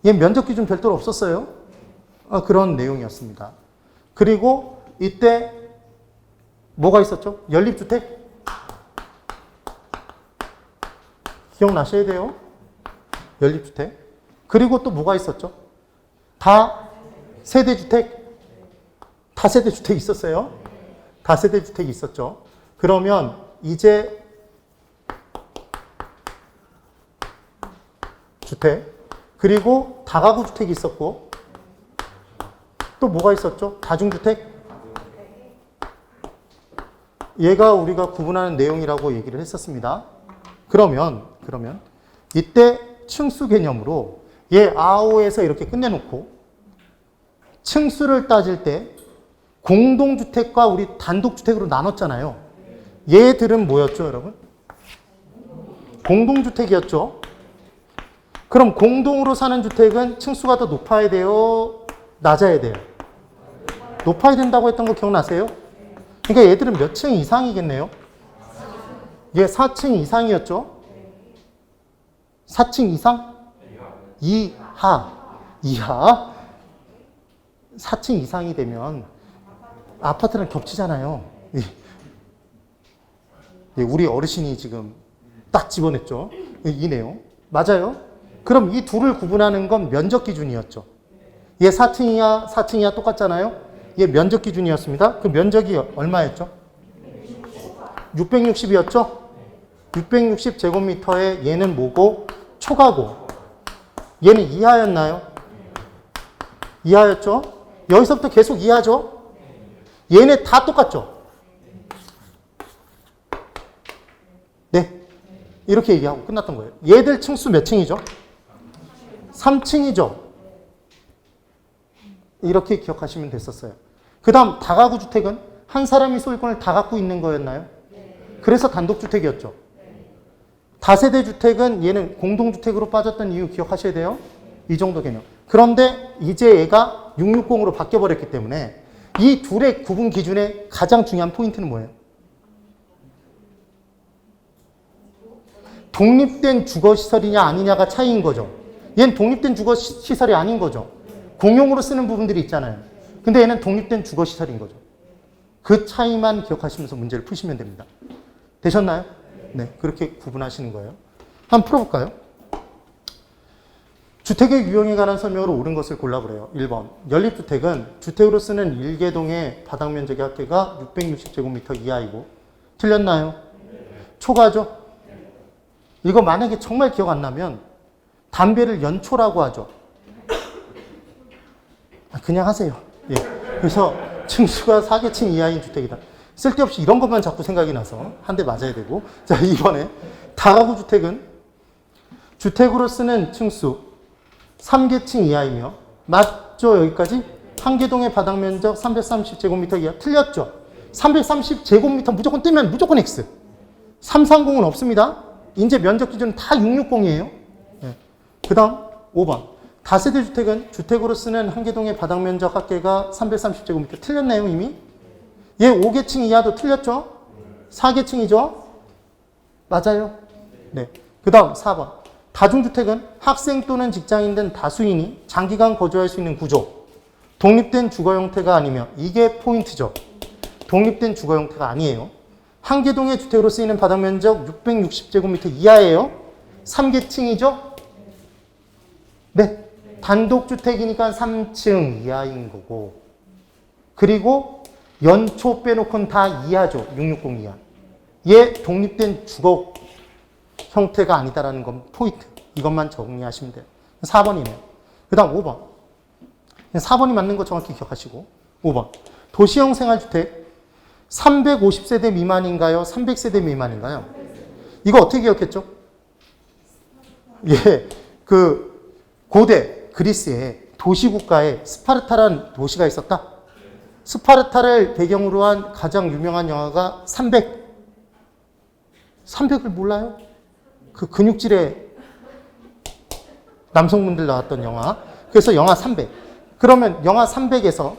S1: 얘 면적 기준 별도로 없었어요? 그런 내용이었습니다. 그리고 이때 뭐가 있었죠? 연립주택? 기억나셔야 돼요. 연립주택. 그리고 또 뭐가 있었죠? 다 세대주택. 다세대 주택이 있었어요? 다세대 주택이 있었죠. 그러면 이제 주택, 그리고 다가구 주택이 있었고, 또 뭐가 있었죠? 다중주택? 얘가 우리가 구분하는 내용이라고 얘기를 했었습니다. 그러면 이때 층수 개념으로 얘 아오에서 이렇게 끝내놓고 층수를 따질 때 공동주택과 우리 단독주택으로 나눴잖아요. 얘들은 뭐였죠, 여러분? 공동주택이었죠. 그럼 공동으로 사는 주택은 층수가 더 높아야 돼요? 낮아야 돼요? 높아야 된다고 했던 거 기억나세요? 그러니까 얘들은 몇 층 이상이겠네요? 얘 4층 이상이었죠? 4층 이상? 이하. 4층 이상이 되면 아파트랑 겹치잖아요. 우리 어르신이 지금 딱 집어냈죠? 이 내용. 맞아요? 그럼 이 둘을 구분하는 건 면적 기준이었죠. 얘 4층이야 똑같잖아요? 얘 면적 기준이었습니다. 그 면적이 얼마였죠? 660이었죠? 660제곱미터에 얘는 뭐고? 초가고. 얘는 이하였나요? 이하였죠? 여기서부터 계속 이하죠? 얘네 다 똑같죠? 네. 이렇게 얘기하고 끝났던 거예요. 얘들 층수 몇 층이죠? 3층이죠? 이렇게 기억하시면 됐었어요. 그 다음 다가구 주택은 한 사람이 소유권을 다 갖고 있는 거였나요? 그래서 단독주택이었죠. 다세대 주택은 얘는 공동주택으로 빠졌던 이유 기억하셔야 돼요. 이 정도 개념. 그런데 이제 얘가 660으로 바뀌어버렸기 때문에 이 둘의 구분 기준의 가장 중요한 포인트는 뭐예요? 독립된 주거시설이냐 아니냐가 차이인 거죠. 얘는 독립된 주거시설이 아닌 거죠. 공용으로 쓰는 부분들이 있잖아요. 근데 얘는 독립된 주거시설인 거죠. 그 차이만 기억하시면서 문제를 푸시면 됩니다. 되셨나요? 네, 그렇게 구분하시는 거예요. 한번 풀어볼까요? 주택의 유형에 관한 설명으로 옳은 것을 골라보래요. 1번. 연립주택은 주택으로 쓰는 1개동의 바닥면적의 합계가 660제곱미터 이하이고. 틀렸나요? 초과죠? 이거 만약에 정말 기억 안 나면 담배를 연초라고 하죠. 그냥 하세요. 예. 그래서 층수가 4계층 이하인 주택이다. 쓸데없이 이런 것만 자꾸 생각이 나서 한 대 맞아야 되고. 자, 이번에 다가구 주택은 주택으로 쓰는 층수 3계층 이하이며, 맞죠? 여기까지? 한 개동의 바닥 면적 330제곱미터 이하. 틀렸죠? 330제곱미터 무조건 뜨면 무조건 X. 330은 없습니다. 이제 면적 기준은 다 660이에요. 네. 그 다음 5번. 다세대 주택은 주택으로 쓰는 한 개동의 바닥 면적 합계가 330제곱미터. 틀렸나요, 이미? 얘 5계층 이하도 틀렸죠? 4계층이죠? 맞아요? 네. 그 다음 4번. 다중주택은 학생 또는 직장인 등 다수인이 장기간 거주할 수 있는 구조. 독립된 주거 형태가 아니며, 이게 포인트죠. 독립된 주거 형태가 아니에요. 한 개동의 주택으로 쓰이는 바닥 면적 660제곱미터 이하예요. 3계층이죠? 네. 단독주택이니까 3층 이하인 거고. 그리고 연초 빼놓고는 다 이하죠. 660 이하. 얘 독립된 주거 형태가 아니다라는 건 포인트. 이것만 정리하시면 돼요. 4번이네요. 그 다음 5번. 4번이 맞는 거 정확히 기억하시고. 5번. 도시형 생활주택 350세대 미만인가요? 300세대 미만인가요? 이거 어떻게 기억했죠? 예, 고대 그리스에 도시국가에 스파르타라는 도시가 있었다. 스파르타를 배경으로 한 가장 유명한 영화가 300. 300을 몰라요? 그 근육질의 남성분들 나왔던 영화. 그래서 영화 300. 그러면 영화 300에서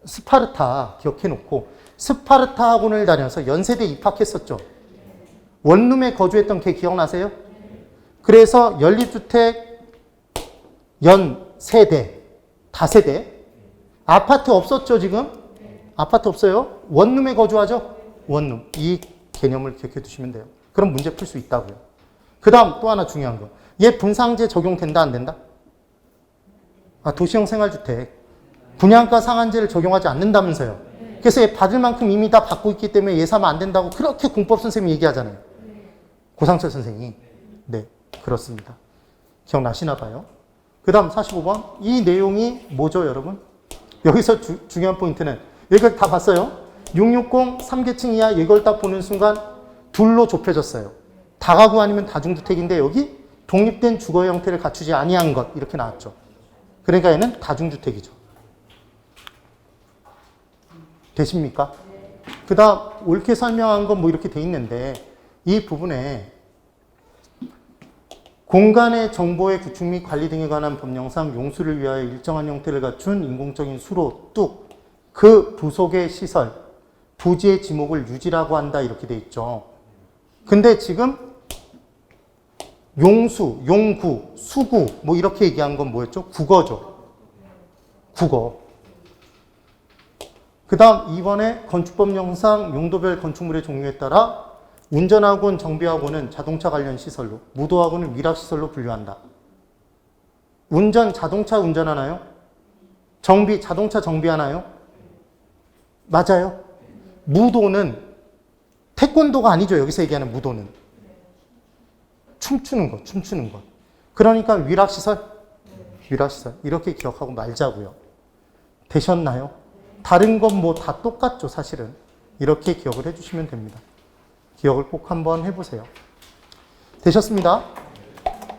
S1: 스파르타 기억해놓고 스파르타 학원을 다녀서 연세대에 입학했었죠. 원룸에 거주했던 걔 기억나세요? 그래서 연립주택 연세대, 다세대. 아파트 없었죠, 지금? 아파트 없어요? 원룸에 거주하죠? 원룸. 이 개념을 기억해 두시면 돼요. 그럼 문제 풀 수 있다고요. 그 다음 또 하나 중요한 거. 얘 분상제 적용된다, 안 된다? 도시형 생활주택. 분양가 상한제를 적용하지 않는다면서요. 그래서 얘 받을 만큼 이미 다 받고 있기 때문에 얘 사면 안 된다고 그렇게 공법 선생님이 얘기하잖아요. 고상철 선생이. 네, 그렇습니다. 기억나시나 봐요. 그 다음 45번. 이 내용이 뭐죠, 여러분? 여기서 중요한 포인트는 여기까지 다 봤어요. 660 3계층 이하 이걸 딱 보는 순간 둘로 좁혀졌어요. 다가구 아니면 다중주택인데 여기 독립된 주거 형태를 갖추지 아니한 것 이렇게 나왔죠. 그러니까 얘는 다중주택이죠. 되십니까? 그 다음 옳게 설명한 건 뭐 이렇게 돼 있는데 이 부분에 공간의 정보의 구축 및 관리 등에 관한 법령상 용수를 위하여 일정한 형태를 갖춘 인공적인 수로 뚝 그 부속의 시설, 부지의 지목을 유지라고 한다 이렇게 돼 있죠. 근데 지금 용수, 용구, 수구 뭐 이렇게 얘기한 건 뭐였죠? 국어죠. 국어. 그 다음 2번에 건축법령상 용도별 건축물의 종류에 따라 운전학원, 정비학원은 자동차 관련 시설로, 무도학원은 위락시설로 분류한다. 운전, 자동차 운전하나요? 정비, 자동차 정비하나요? 맞아요. 무도는 태권도가 아니죠. 여기서 얘기하는 무도는. 춤추는 것, 춤추는 것. 그러니까 위락시설? 위락시설. 이렇게 기억하고 말자고요. 되셨나요? 다른 건 뭐 다 똑같죠, 사실은. 이렇게 기억을 해주시면 됩니다. 기억을 꼭 한번 해보세요. 되셨습니다.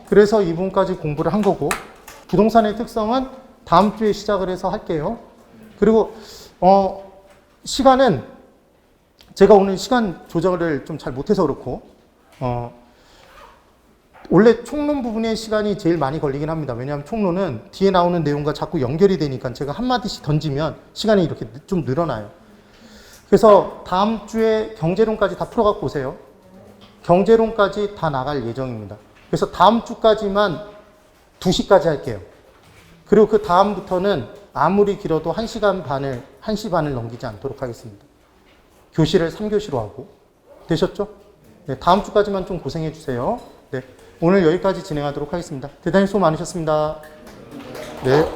S1: 그래서 이 부분까지 공부를 한 거고 부동산의 특성은 다음 주에 시작을 해서 할게요. 그리고 시간은 제가 오늘 시간 조정을 좀 잘 못해서 그렇고 원래 총론 부분의 시간이 제일 많이 걸리긴 합니다. 왜냐하면 총론은 뒤에 나오는 내용과 자꾸 연결이 되니까 제가 한마디씩 던지면 시간이 이렇게 좀 늘어나요. 그래서 다음 주에 경제론까지 다 풀어갖고 오세요. 경제론까지 다 나갈 예정입니다. 그래서 다음 주까지만 2시까지 할게요. 그리고 그 다음부터는 아무리 길어도 1시간 반을 넘기지 않도록 하겠습니다. 교실을 3교시로 하고. 되셨죠? 네, 다음 주까지만 좀 고생해 주세요. 네, 오늘 여기까지 진행하도록 하겠습니다. 대단히 수고 많으셨습니다. 네.